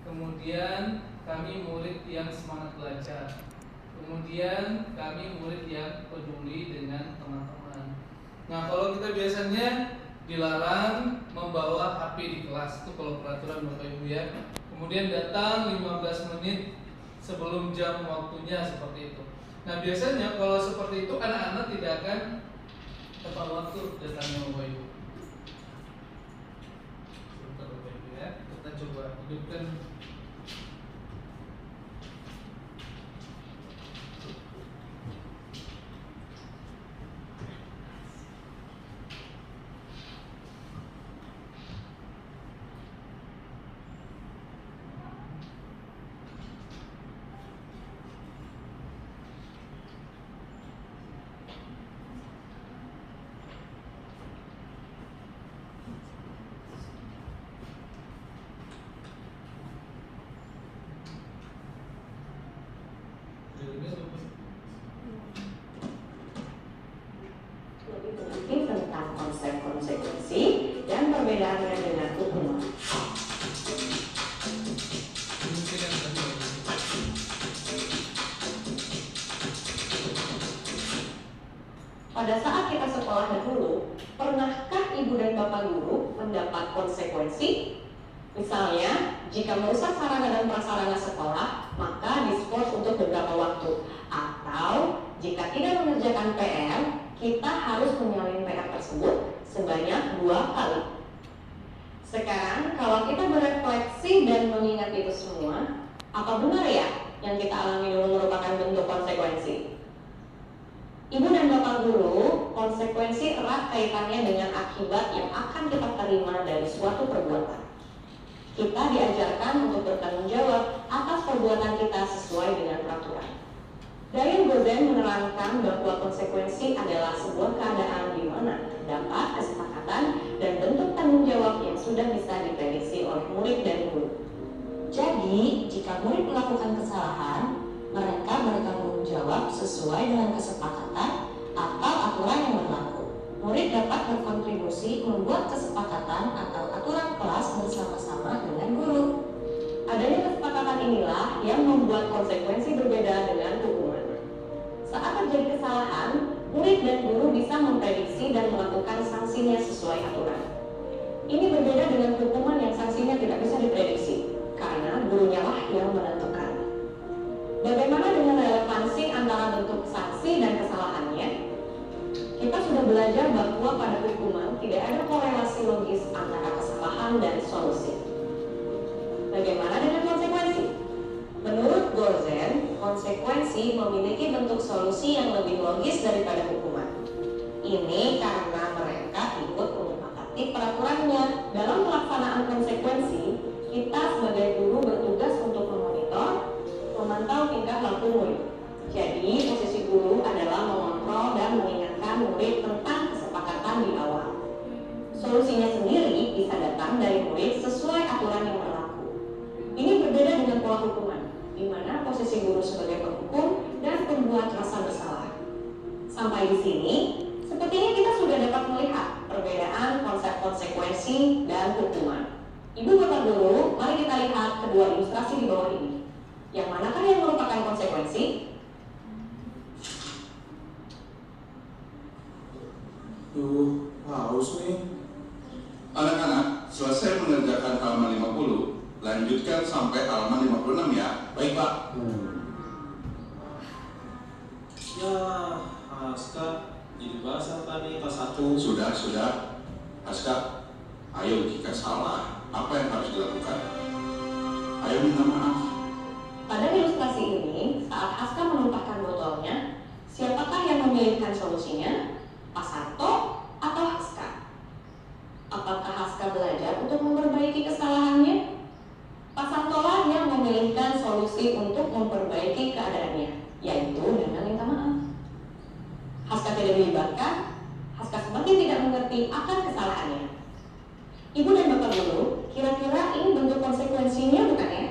Kemudian kami murid yang semangat belajar. Kemudian kami murid yang peduli dengan teman-teman. Nah, kalau kita biasanya dilarang membawa HP di kelas, itu kalau peraturan Bapak Ibu ya. Kemudian datang 15 menit sebelum jam waktunya, seperti itu. Nah, biasanya kalau seperti itu anak-anak tidak akan tepat waktu datangnya Bapak Ibu. Sebentar Bapak Ibu ya, kita coba hidupkan. Lebih mengerti tentang konsep konsekuensi dan perbedaannya dengan hukuman. Pada saat kita sekolah dahulu, pernahkah ibu dan bapak guru mendapat konsekuensi? Misalnya, jika merusak sarana dan prasarana sekolah, maka diskors untuk beberapa waktu. Atau, jika tidak mengerjakan PR, kita harus menyalin PR tersebut sebanyak 2 kali. Sekarang, kalau kita berefleksi dan mengingat itu semua, apa benar ya yang kita alami dulu merupakan bentuk konsekuensi? Ibu dan bapak guru, konsekuensi erat kaitannya dengan akibat yang akan kita terima dari suatu perbuatan. Kita diajarkan untuk bertanggung jawab atas perbuatan kita sesuai dengan peraturan. Daniel Gozen menerangkan bahwa konsekuensi adalah sebuah keadaan di mana terdapat kesepakatan dan bentuk tanggung jawab yang sudah bisa diprediksi oleh murid dan guru. Jadi, jika murid melakukan kesalahan, mereka bertanggung jawab sesuai dengan kesepakatan atau aturan yang berlaku. Murid dapat berkontribusi membuat kesepakatan atau aturan kelas bersama-sama dengan guru. Adanya kesepakatan inilah yang membuat konsekuensi berbeda dengan hukuman. Saat terjadi kesalahan, murid dan guru bisa memprediksi dan melakukan sanksinya sesuai aturan. Ini berbeda dengan hukuman yang sanksinya tidak bisa diprediksi, karena gurunya lah yang menentukan. Bagaimana dengan relevansi antara bentuk sanksi dan kesalahannya? Kita sudah belajar bahwa pada hukuman tidak ada korelasi logis antara kesalahan dan solusi. Bagaimana dengan konsekuensi? Menurut Gozen, konsekuensi memiliki bentuk solusi yang lebih logis daripada hukuman. Ini karena mereka ikut menyepakati peraturannya. Dalam pelaksanaan konsekuensi, kita sebagai guru bertugas untuk memonitor, memantau tingkah laku murid. Jadi, posisi guru adalah mengontrol dan mengingatkan murid tentang kesepakatan di awal. Solusinya sendiri bisa datang dari murid sesuai aturan yang berlaku. Ini berbeda dengan pola hukuman, di mana posisi guru sebagai penghukum dan pembuat rasa bersalah. Sampai di sini, sepertinya kita sudah dapat melihat perbedaan konsep konsekuensi dan hukuman. Ibu bapak guru, mari kita lihat kedua ilustrasi di bawah ini. Yang manakah yang merupakan konsekuensi? Haus nih. Anak-anak, selesai mengerjakan halaman 50, lanjutkan sampai halaman 56 ya. Baik, Pak. Ya, Aska, jadi bahasa tadi kelas 1. Sudah. Aska, ayo jika salah, apa yang harus dilakukan? Ayo minta maaf. Pada ilustrasi ini, saat Aska menumpahkan botolnya, siapakah yang memilihkan solusinya? Pak Sarto atau Aska? untuk memperbaiki kesalahannya? Pak Santolah yang memilihkan solusi untuk memperbaiki keadaannya, yaitu dengan minta maaf. Haska tidak dilibatkan, Haska semakin tidak mengerti akan kesalahannya. Ibu dan Bapak Guru, kira-kira ini bentuk konsekuensinya bukan ya?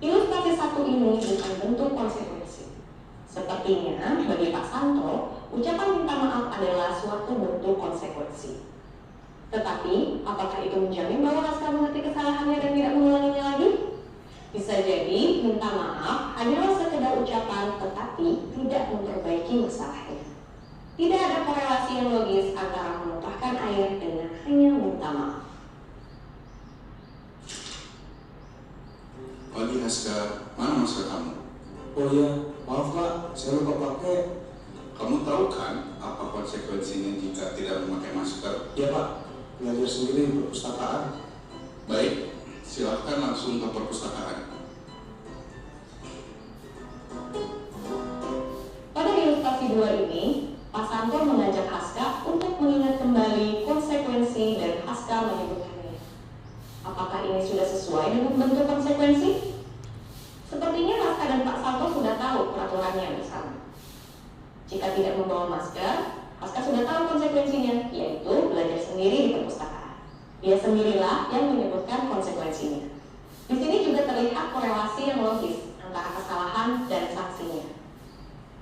Ilustrasi satu ini bukan bentuk konsekuensi. Sepertinya bagi Pak Santo, ucapan minta maaf adalah suatu bentuk konsekuensi. Tetapi, apakah itu menjamin bahwa Haska mengerti kesalahannya dan tidak mengulanginya lagi? Bisa jadi minta maaf hanyalah sekedar ucapan tetapi tidak memperbaiki masalahnya. Tidak ada korelasi yang logis antara menumpahkan air dengan hanya minta maaf. Pagi Haska, mana masker kamu? Oh iya, maaf Pak, saya lupa pakai. Kamu tahu kan apa konsekuensinya jika tidak memakai masker? Iya Pak, belajar sendiri di perpustakaan. Baik, silahkan langsung ke perpustakaan. Pada ilustrasi 2 ini, Pak Santo mengajak Haska untuk mengingat kembali konsekuensi dan Haska menyebutkannya. Apakah ini sudah sesuai dengan bentuk konsekuensi? Sepertinya Haska dan Pak Santo sudah tahu peraturannya bersama. Jika tidak membawa masker, Haska sudah tahu konsekuensinya, yaitu belajar sendiri di perpustakaan. Dia sendirilah yang menyebutkan konsekuensinya. Di sini juga terlihat korelasi yang logis antara kesalahan dan sanksinya.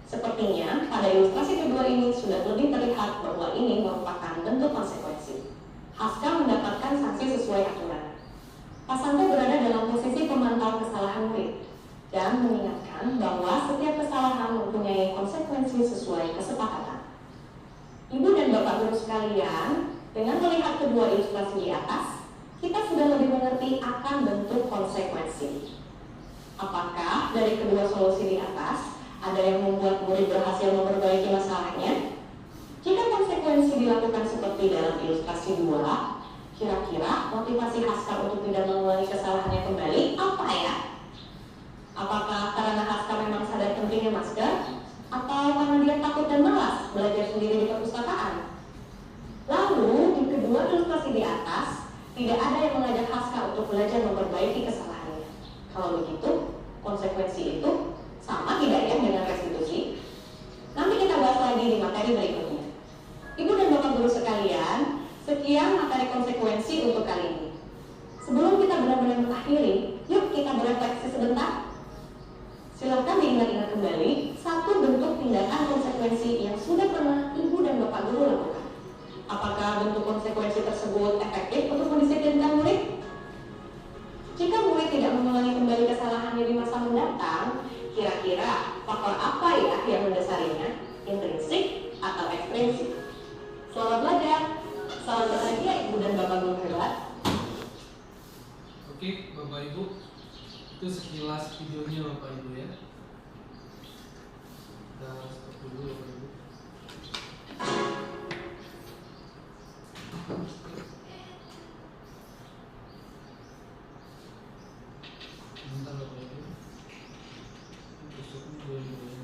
Sepertinya pada ilustrasi kedua ini sudah lebih terlihat bahwa ini merupakan bentuk konsekuensi. Haska mendapatkan sanksi sesuai aturan. Pak Santo berada dalam posisi pemantau kesalahan murid dan mengingatkan bahwa setiap kesalahan mempunyai konsekuensi sesuai kesepakatan. Ibu dan Bapak Guru sekalian, dengan melihat kedua ilustrasi di atas, kita sudah lebih mengerti akan bentuk konsekuensi. Apakah dari kedua solusi di atas ada yang membuat murid berhasil memperbaiki masalahnya? Jika konsekuensi dilakukan seperti dalam ilustrasi 2, kira-kira motivasi Haska untuk tidak mengulangi kesalahannya kembali apa ya? Apakah karena Haska memang sadar pentingnya masker? Atau karena dia takut dan malas belajar sendiri di perpustakaan? Lalu, di kedua ilustrasi di atas, tidak ada yang mengajak Haska untuk belajar memperbaiki kesalahannya. Kalau begitu, konsekuensi itu sama tidak ya dengan restitusi? Nanti kita bahas lagi di materi berikutnya. Ibu dan Bapak Guru sekalian, sekian materi konsekuensi untuk kali ini. Sebelum kita benar-benar mengakhiri, yuk kita berefleksi sebentar. Silakan diingat-ingat kembali satu bentuk tindakan konsekuensi yang sudah pernah Ibu dan Bapak Guru lakukan. Apakah bentuk konsekuensi tersebut efektif untuk mendisiplinkan murid? Jika murid tidak mengulangi kembali kesalahannya di masa mendatang, kira-kira faktor apa ya yang mendasarinya? Intrinsik atau ekstrinsik? Selamat belajar, salam bahagia Ibu dan Bapak Guru hebat. Oke, Bapak Ibu, itu sekilas videonya Bapak Ibu ya. Kita stop dulu Bapak Ibu. Bentar Bapak Ibu. Besok dulu ya.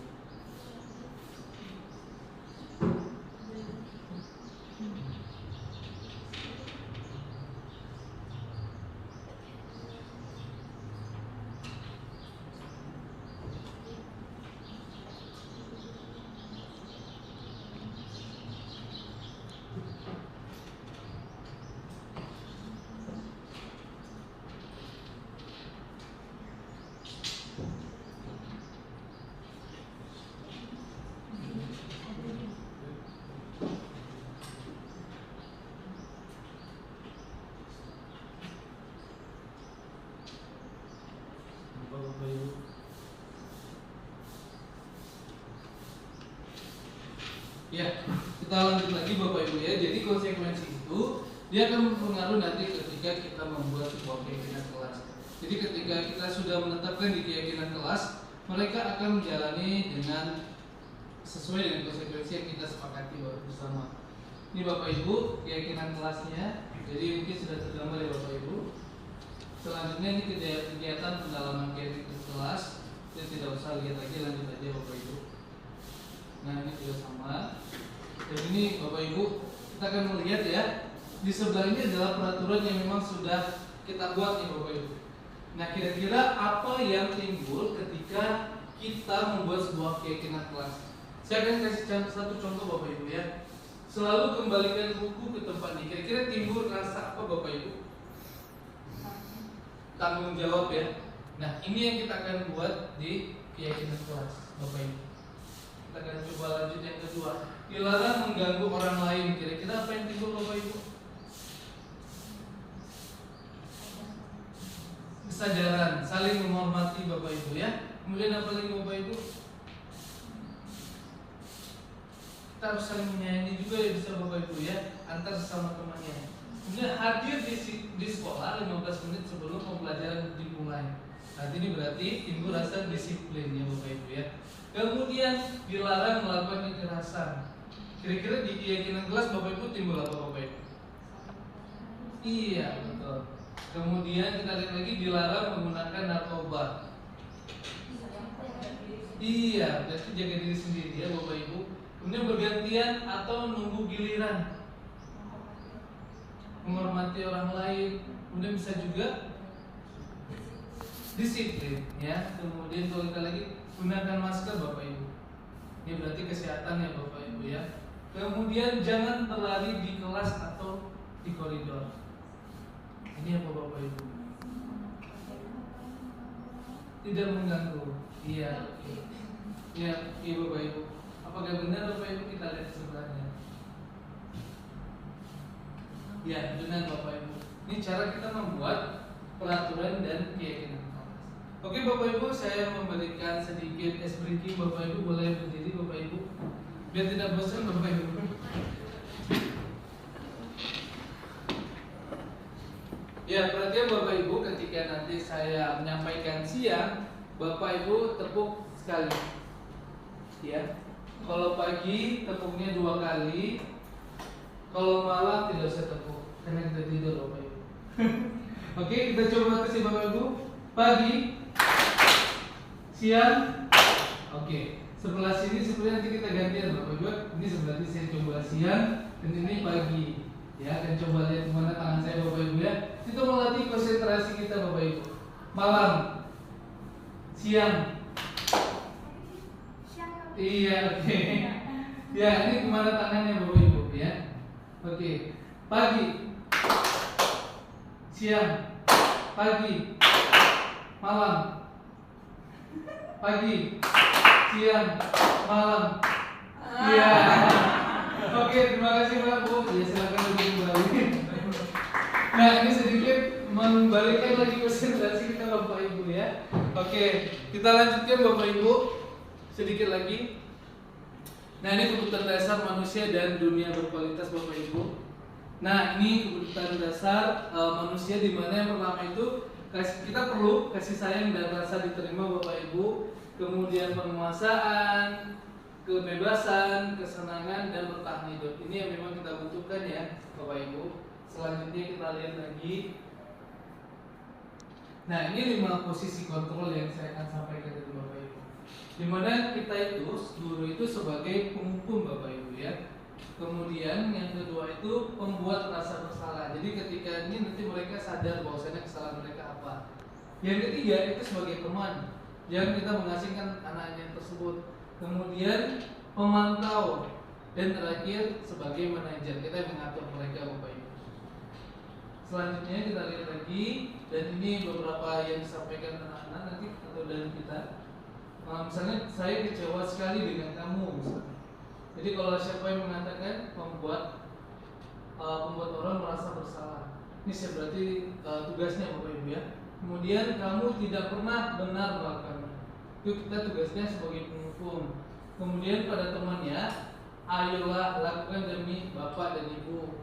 Bapak Ibu. Ya, kita lanjut lagi Bapak Ibu ya. Jadi konsekuensi itu dia akan mempengaruhi nanti ketika kita membuat sebuah keyakinan kelas. Jadi ketika kita sudah menetapkan di keyakinan kelas, mereka akan menjalani dengan sesuai dengan konsekuensi yang kita sepakati bersama. Ini Bapak Ibu keyakinan kelasnya. Jadi mungkin sudah tergambar ya Bapak Ibu. Selanjutnya ini kegiatan pendalaman keyakinan kelas. Kita tidak usah lihat lagi, lanjut aja Bapak Ibu. Nah ini juga sama. Dan ini Bapak Ibu kita akan melihat ya di sebelah ini adalah peraturan yang memang sudah kita buat nih Bapak Ibu. Nah, kira-kira apa yang timbul ketika kita membuat sebuah keyakinan kelas? Saya akan kasih satu contoh Bapak Ibu ya. Selalu kembalikan buku ke tempatnya. Kira-kira timbul rasa apa Bapak Ibu? Tanggung jawab ya. Nah, ini yang kita akan buat di keyakinan kelas Bapak Ibu. Kita akan coba lanjut yang kedua. Dilarang mengganggu orang lain. Kira-kira apa yang timbul Bapak Ibu? Kesadaran, saling menghormati Bapak Ibu ya. Kemudian apa lagi Bapak Ibu? Kita harus saling menyayangi juga ya, bisa Bapak Ibu ya, antar sesama temannya. Kemudian hadir di sekolah 15 menit sebelum pembelajaran dimulai. Nah, ini berarti timbul rasa disiplin ya Bapak Ibu ya. Kemudian dilarang melakukan kekerasan. Kira-kira di keyakinan kelas Bapak Ibu timbul apa Bapak Ibu? Iya betul. Kemudian kita lihat lagi dilarang menggunakan narkoba. Iya, berarti jaga diri sendiri ya Bapak Ibu. Kemudian bergantian atau nunggu giliran, menghormati orang lain. Kemudian bisa juga disiplin ya. Kemudian kalau kita lagi gunakan masker Bapak Ibu. Ini berarti kesehatan ya Bapak Ibu ya. Kemudian jangan berlari di kelas atau di koridor. Ini apa Bapak Ibu? Tidak mengganggu. Iya. Iya, Bapak Ibu. Apakah benar Bapak Ibu? Kita lihat sebelahnya. Ya, benar Bapak Ibu. Ini cara kita membuat peraturan dan keyakinan. Oke Bapak Ibu, saya memberikan sedikit ice breaking. Bapak Ibu boleh berdiri Bapak Ibu, biar tidak bosan Bapak Ibu. Ya, perhatian Bapak Ibu, ketika nanti saya menyampaikan siang, Bapak Ibu tepuk sekali. Ya. Kalau pagi tepuknya 2 kali. Kalau malam tidak usah tepuk, karena kita tidur Bapak Ibu. Oke, kita coba kasih Bapak Ibu. Pagi, siang. Oke, sebelah sini sebenarnya nanti kita gantian Bapak Ibu. Ini sebelah ini saya coba siang, dan ini pagi. Ya, akan coba lihat kemana tangan saya Bapak Ibu ya. Itu melatih konsentrasi kita Bapak Ibu. Malam, siang. Iya, oke. Ya, ini kemana tangannya Bapak Ibu ya. Oke, pagi, siang, pagi, malam, pagi, siang, malam. Iya. Oke, terima kasih Pak Bu. Ya, silakan duduk kembali. Nah, ini sedikit membalikkan lagi konsentrasi kita Bapak Ibu ya. Oke, kita lanjutkan Bapak Ibu. Sedikit lagi. Nah, ini kebutuhan dasar manusia dan dunia berkualitas Bapak Ibu. Nah, ini kebutuhan dasar manusia, di mana yang pertama itu kita perlu kasih sayang dan rasa diterima Bapak Ibu. Kemudian penguasaan, kebebasan, kesenangan, dan bertahan hidup. Ini yang memang kita butuhkan ya Bapak Ibu. Selanjutnya kita lihat lagi. Nah, ini 5 posisi kontrol yang saya akan sampaikan ke Bapak Ibu. Dimana kita itu, guru itu sebagai penghukum Bapak Ibu ya. Kemudian yang kedua itu pembuat rasa bersalah. Jadi ketika ini nanti mereka sadar bahwasanya kesalahan mereka apa. Yang ketiga itu sebagai teman yang kita mengasingkan anaknya tersebut. Kemudian pemantau, dan terakhir sebagai manajer, kita mengatur mereka Bapak Ibu. Selanjutnya kita lihat lagi, dan ini beberapa yang disampaikan anak-anak nanti atau dari kita. Misalnya saya kecewa sekali dengan kamu misalnya. Jadi kalau siapa yang mengatakan membuat orang merasa bersalah, ini berarti tugasnya Bapak Ibu ya. Kemudian kamu tidak pernah benar melakukannya, itu kita tugasnya sebagai penghukum. Kemudian pada temannya, ayolah lakukan demi Bapak dan Ibu.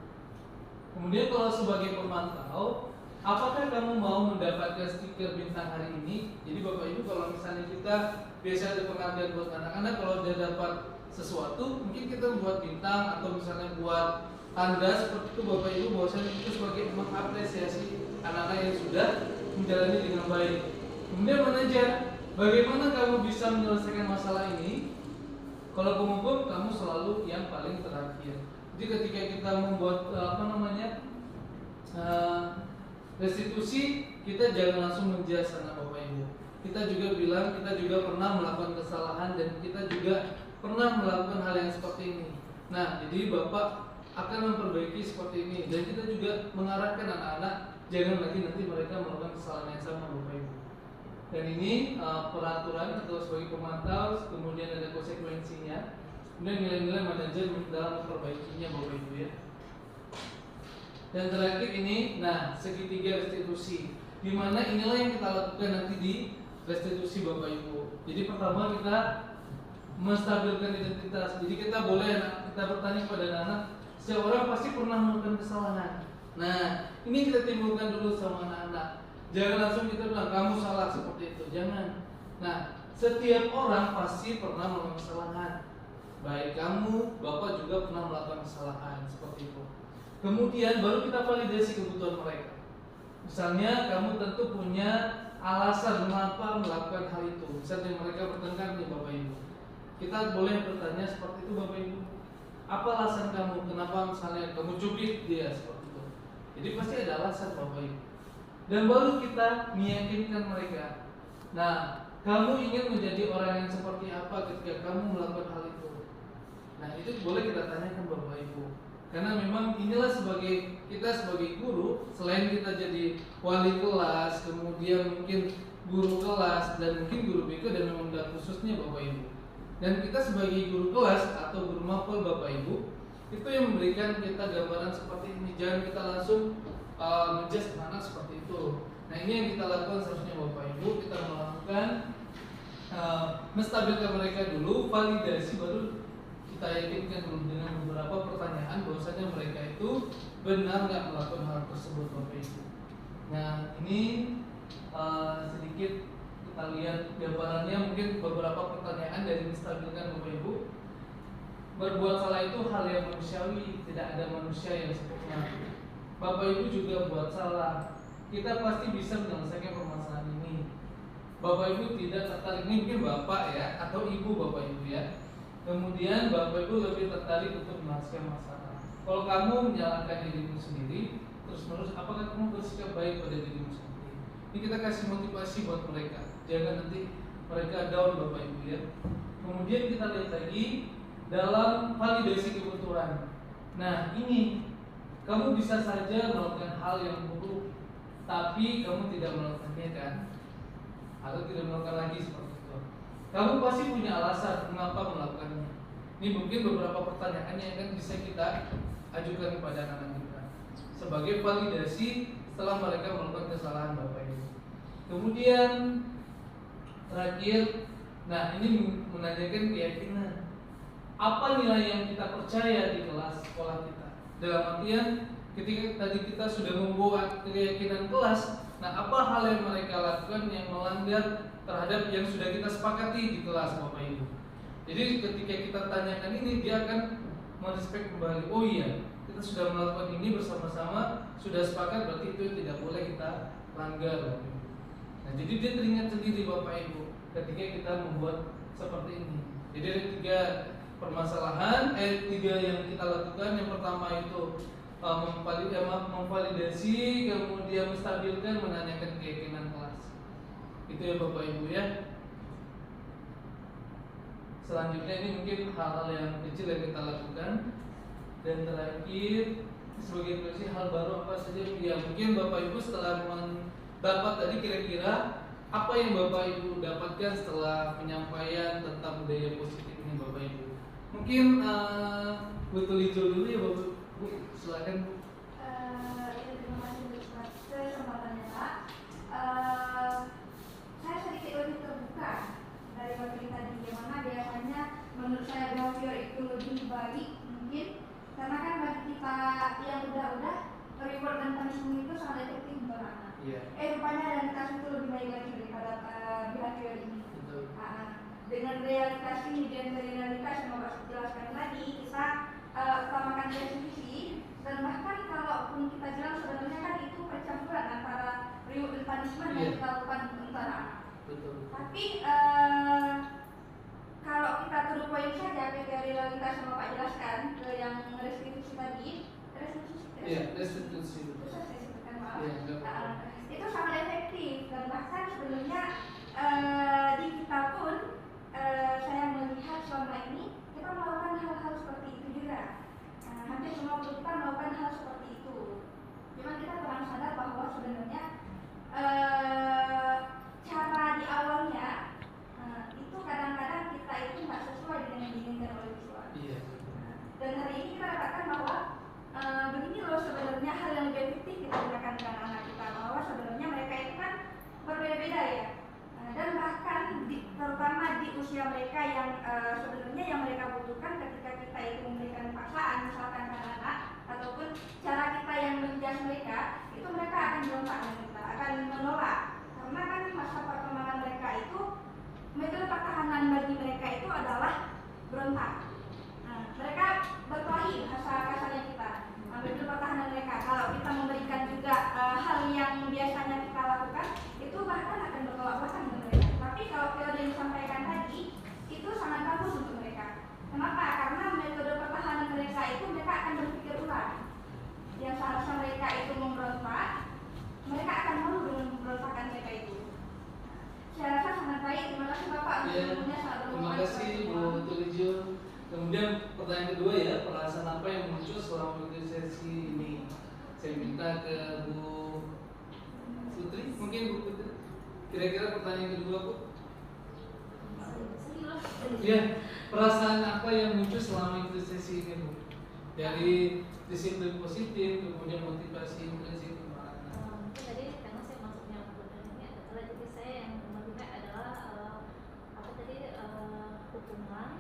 Kemudian kalau sebagai pemantau, apakah kamu mau mendapatkan stiker bintang hari ini? Jadi Bapak Ibu, kalau misalnya kita biasa ada penghargaan buat anak-anak, kalau dia dapat sesuatu, mungkin kita buat bintang atau misalnya buat tanda seperti itu Bapak Ibu, bahwasanya itu sebagai mengapresiasi anak-anak yang sudah menjalani dengan baik. Kemudian manajer, bagaimana kamu bisa menyelesaikan masalah ini? Kalau penghukum, kamu selalu yang paling terakhir. Jadi ketika kita membuat Restitusi kita jangan langsung menjudge anak Bapak Ibu. Kita juga bilang kita juga pernah melakukan kesalahan dan kita juga pernah melakukan hal yang seperti ini. Nah, jadi Bapak akan memperbaiki seperti ini dan kita juga mengarahkan anak-anak jangan lagi nanti mereka melakukan kesalahan yang sama Bapak Ibu. Dan ini peraturan atau sebagai pemantau, kemudian ada konsekuensinya, kemudian nilai-nilai manajer dalam memperbaikinya Bapak Ibu ya. Dan terakhir ini, nah segitiga restitusi, di mana inilah yang kita lakukan nanti di restitusi Bapak Ibu. Jadi pertama kita menstabilkan identitas. Jadi kita boleh kita bertanya kepada anak-anak, setiap orang pasti pernah melakukan kesalahan. Nah ini kita timbulkan dulu sama anak-anak. Jangan langsung kita bilang kamu salah seperti itu, jangan. Nah setiap orang pasti pernah melakukan kesalahan. Baik kamu, Bapak juga pernah melakukan kesalahan seperti itu. Kemudian baru kita validasi kebutuhan mereka. Misalnya kamu tentu punya alasan mengapa melakukan hal itu. Misalnya mereka bertengkar nih Bapak Ibu. Kita boleh bertanya seperti itu Bapak Ibu. Apa alasan kamu? Kenapa misalnya kamu cubit dia seperti itu? Jadi pasti ada alasan Bapak Ibu. Dan baru kita meyakinkan mereka. Nah, kamu ingin menjadi orang yang seperti apa ketika kamu melakukan hal itu? Nah, itu boleh kita tanyakan Bapak Ibu. Karena memang inilah sebagai kita sebagai guru, selain kita jadi wali kelas, kemudian mungkin guru kelas dan mungkin guru BK dan memang khususnya Bapak Ibu. Dan kita sebagai guru kelas atau guru mapel Bapak Ibu, itu yang memberikan kita gambaran seperti ini. Jangan kita langsung menjudge anak seperti itu. Nah ini yang kita lakukan seharusnya Bapak Ibu, kita melakukan menstabilkan mereka dulu, validasi baru kita yakinkan dulu dengan beberapa pertanyaan bahwasanya mereka itu benar nggak melakukan hal tersebut Bapak Ibu. Nah ini sedikit kita lihat gambarannya, mungkin beberapa pertanyaan dari menstabilkan Bapak Ibu. Berbuat salah itu hal yang manusiawi, tidak ada manusia yang sempurna. Bapak Ibu juga buat salah, kita pasti bisa menyelesaikan permasalahan ini. Bapak Ibu tidak tertarik, ini mungkin Bapak ya atau Ibu Bapak Ibu ya. Kemudian Bapak Ibu lebih tertarik untuk menyelesaikan masalah. Kalau kamu menyalahkan dirimu sendiri, terus-menerus, apakah kamu bersikap baik pada dirimu sendiri? Ini kita kasih motivasi buat mereka. Jangan nanti mereka down Bapak Ibu ya. Kemudian kita lihat lagi dalam validasi kebetulan. Nah ini, kamu bisa saja melakukan hal yang buruk, tapi kamu tidak melakukannya kan? Atau tidak melakukan lagi seperti itu. Kamu pasti punya alasan mengapa melakukannya. Ini mungkin beberapa pertanyaan yang akan bisa kita ajukan kepada anak-anak kita sebagai validasi setelah mereka melakukan kesalahan Bapak Ibu. Kemudian terakhir, nah ini menanyakan keyakinan. Apa nilai yang kita percaya di kelas sekolah kita? Dalam artian ketika tadi kita sudah membuat keyakinan kelas, nah apa hal yang mereka lakukan yang melanggar terhadap yang sudah kita sepakati di kelas Bapak Ibu. Jadi ketika kita tanyakan ini, dia akan merespek kembali. Oh iya, kita sudah melakukan ini bersama-sama, sudah sepakat, berarti itu tidak boleh kita langgar Bapak Ibu. Nah jadi dia teringat sendiri Bapak Ibu ketika kita membuat seperti ini. Jadi ada tiga permasalahan, tiga yang kita lakukan. Yang pertama itu memvalidasi, kemudian menstabilkan, menanyakan keyakinan kelas. Itu ya Bapak Ibu ya. Selanjutnya ini mungkin hal-hal yang kecil yang kita lakukan. Dan terakhir sebagai prinsip hal baru apa saja ya, mungkin Bapak Ibu setelah mendapat tadi kira-kira apa yang Bapak Ibu dapatkan setelah penyampaian tentang budaya positif ini Bapak Ibu. Mungkin Bu Tulijo dulu ya Bapak Bu, silakan Bu. Terima kasih untuk kesempatannya Pak. Saya sedikit lebih terbuka dari materi tadi, bagaimana biasanya menurut saya behavior itu lebih baik mungkin karena kan bagi kita yang udah reward dan punishment itu sangat efektif untuk anak. Rupanya dan kasus itu lebih baik lagi daripada behavior ini. Dengan realitas ini dan realitas yang Bapak jelaskan tadi, kita utamakan restitusi dan bahkan kalaupun kita bilang sebenarnya kan itu percampuran antara reward dan punishment yang kita lakukan untuk anak. Tapi kalau kita to the point saja ke realitas yang Bapak jelaskan ke yang restitusi tadi, restitusi. Iya, restitusi. Susah saya sebutkan maaf. semua guru kita melakukan hal seperti itu. Cuman kita kurang sadar bahwa sebenarnya cara di awalnya itu kadang-kadang kita itu nggak sesuai dengan yang diinginkan oleh siswa. Iya. Dan hari ini kita dapatkan bahwa begini loh sebenarnya hal yang lebih efektif kita gunakan ke anak-anak kita, bahwa sebenarnya mereka itu kan berbeda-beda ya. Dan bahkan terutama di usia mereka yang sebenarnya yang mereka butuhkan ketika kita itu memberikan paksaan misalkan ke anak ataupun cara kita yang menjas mereka, itu mereka akan berontak dengan kita, akan menolak, karena kan masa perkembangan mereka itu metode pertahanan bagi mereka itu adalah berontak. Mereka berkelahi bahasa kasarnya kita, metode pertahanan mereka. Kalau kita memberikan juga hal yang biasanya kita lakukan, itu bahkan akan bertolak belakang dengan mereka. Tapi kalau teori yang disampaikan tadi, itu sangat bagus untuk mereka. Kenapa? Karena metode pertahanan mereka itu mereka akan berpikir ulang. Yang seharusnya mereka itu memberontak, mereka akan malu dengan pemberontakan mereka itu. Saya rasa sangat baik. Terima kasih Bapak untuk ilmunya sangat bermanfaat. Terima kasih Bu Tulijo. Kemudian pertanyaan kedua ya, perasaan apa yang muncul selama mengikuti sesi ini? Saya minta ke Bu Putri, mungkin Bu Putri. Kira-kira pertanyaan kedua Bu? Ya, perasaan apa yang muncul selama mengikuti sesi ini Bu? Dari disiplin positif, kemudian motivasi prinsip kemana? Mungkin tadi karena saya masuknya ini adalah jadi saya yang melihat adalah apa tadi hukuman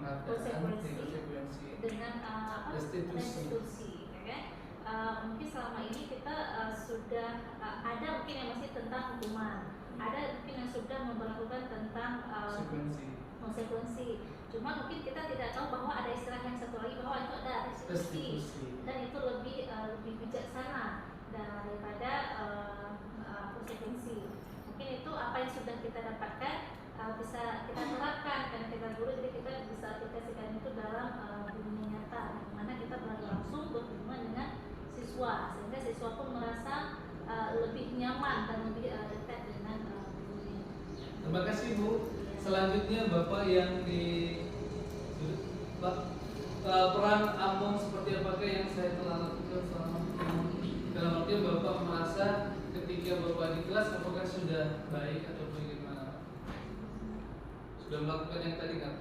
konsekuensi dengan restitusi, ya kan? Mungkin selama ini kita sudah ada mungkin yang masih tentang hukuman, ada mungkin yang sudah memperlakukan tentang konsekuensi. Cuma mungkin kita tidak tahu bahwa ada istilah yang satu lagi bahwa itu ada restitusi dan itu lebih bijaksana daripada konsekuensi. Mungkin itu apa yang sudah kita dapatkan bisa kita terapkan karena kita guru, jadi kita bisa aplikasikan itu dalam dunia nyata, dimana kita langsung berhubungan dengan siswa sehingga siswa pun merasa lebih nyaman dan lebih dekat dengan gurunya. Terima kasih Bu. Selanjutnya Bapak yang di peran Among seperti apakah yang saya telah lakukan selama ini? Dalam artian Bapak merasa ketika Bapak di kelas apakah sudah baik atau bagaimana? Sudah melakukan yang tadi kan?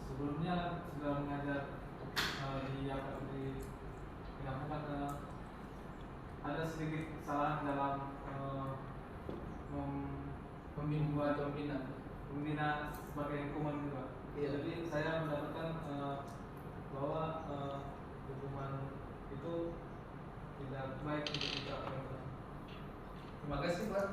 Sebelumnya sudah mengajar ada sedikit kesalahan dalam membina sebagai hukuman juga. Jadi saya mendapatkan bahwa hukuman itu tidak baik untuk kita. Terima kasih Pak.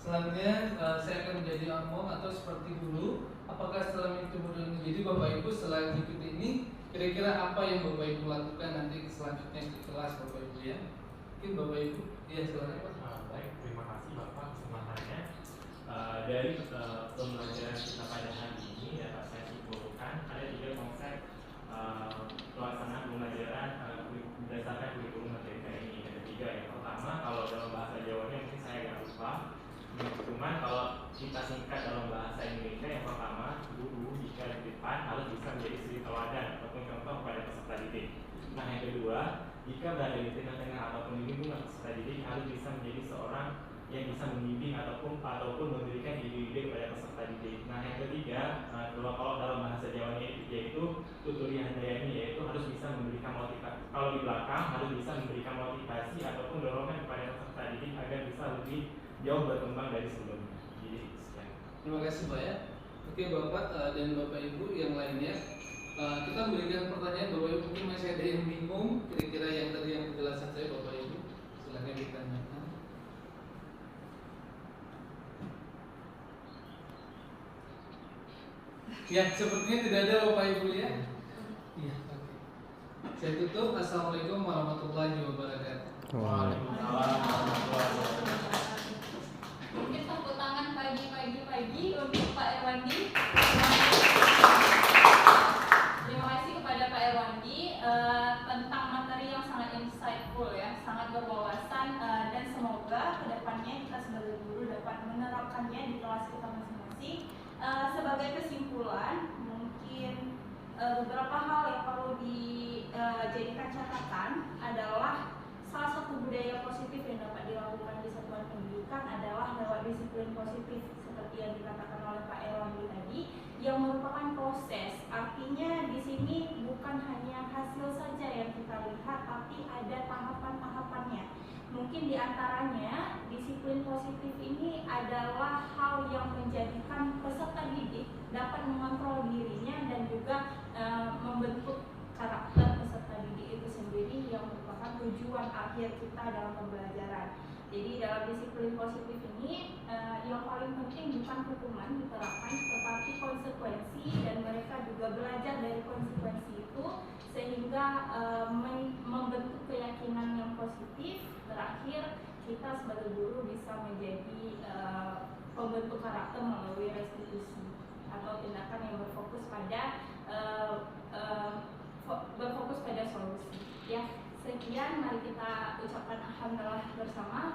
Selanjutnya saya akan menjadi Among atau seperti dulu. Apakah setelah mengikuti modul ini? Jadi Bapak Ibu setelah mengikuti ini, kira-kira apa yang Bapak Ibu lakukan nanti selanjutnya di kelas Bapak Ibu ya? Mungkin Bapak Ibu, ya silakan Pak. Baik, terima kasih Bapak kesempatannya. Dari pembelajaran kita pada hari ini dapat saya simpulkan ada 3 konsep pelaksanaan pembelajaran berdasarkan kurikulum merdeka ini. Ada 3. Yang pertama, kalau dalam bahasa Jawanya mungkin saya agak lupa. Cuman kalau kita singkat dalam bahasa Indonesia, yang pertama, guru jika di depan harus bisa menjadi suri teladan ataupun contoh kepada peserta didik. Nah, yang kedua, jika berada di tengah-tengah ataupun di lingkungan peserta didik harus bisa menjadi seorang yang bisa membimbing ataupun memberikan ide-ide kepada peserta didik. Nah, yang ketiga, kalau dalam bahasa Jawanya yaitu tuturi handayani, yaitu harus bisa memberikan motivasi. Kalau di belakang harus bisa memberikan motivasi ataupun dorongan kepada peserta didik agar bisa lebih jauh berkembang dari sebelumnya. Jadi sekian. Terima kasih Pak ya. Oke Bapak dan Bapak Ibu yang lainnya, kita memberikan pertanyaan. Bapak Ibu mungkin masih ada yang bingung kira-kira yang tadi yang penjelasan saya Bapak Ibu, silakan ditanyakan. Ya, sepertinya tidak ada Bapak Ibu ya. Iya, oke. Saya tutup. Assalamualaikum warahmatullahi wabarakatuh. Waalaikumsalam warahmatullahi wabarakatuh. Mungkin tepuk tangan pagi untuk Pak Erwandi. Terima kasih kepada Pak Erwandi tentang materi yang sangat insightful ya, sangat berwawasan dan semoga kedepannya kita sebagai guru dapat menerapkannya di kelas kita masing-masing. Sebagai kesimpulan, mungkin beberapa hal yang perlu dijadikan catatan adalah salah satu budaya positif yang dapat dilakukan di satuan pendidikan adalah lewat disiplin positif seperti yang dikatakan oleh Pak Erwandi tadi, yang merupakan proses. Artinya di sini bukan hanya hasil saja yang kita lihat, tapi ada tahapan-tahapannya. Mungkin diantaranya disiplin positif ini adalah hal yang menjadikan peserta didik dapat mengontrol dirinya dan juga membentuk karakter peserta didik itu sendiri yang merupakan tujuan akhir kita dalam pembelajaran. Jadi dalam disiplin positif ini yang paling penting bukan hukuman diterapkan, tetapi konsekuensi, dan mereka juga belajar dari konsekuensi itu sehingga membentuk keyakinan yang positif. Terakhir, kita sebagai guru bisa menjadi pembentuk karakter melalui restitusi atau tindakan yang berfokus pada solusi. Ya, sekian, mari kita ucapkan alhamdulillah bersama.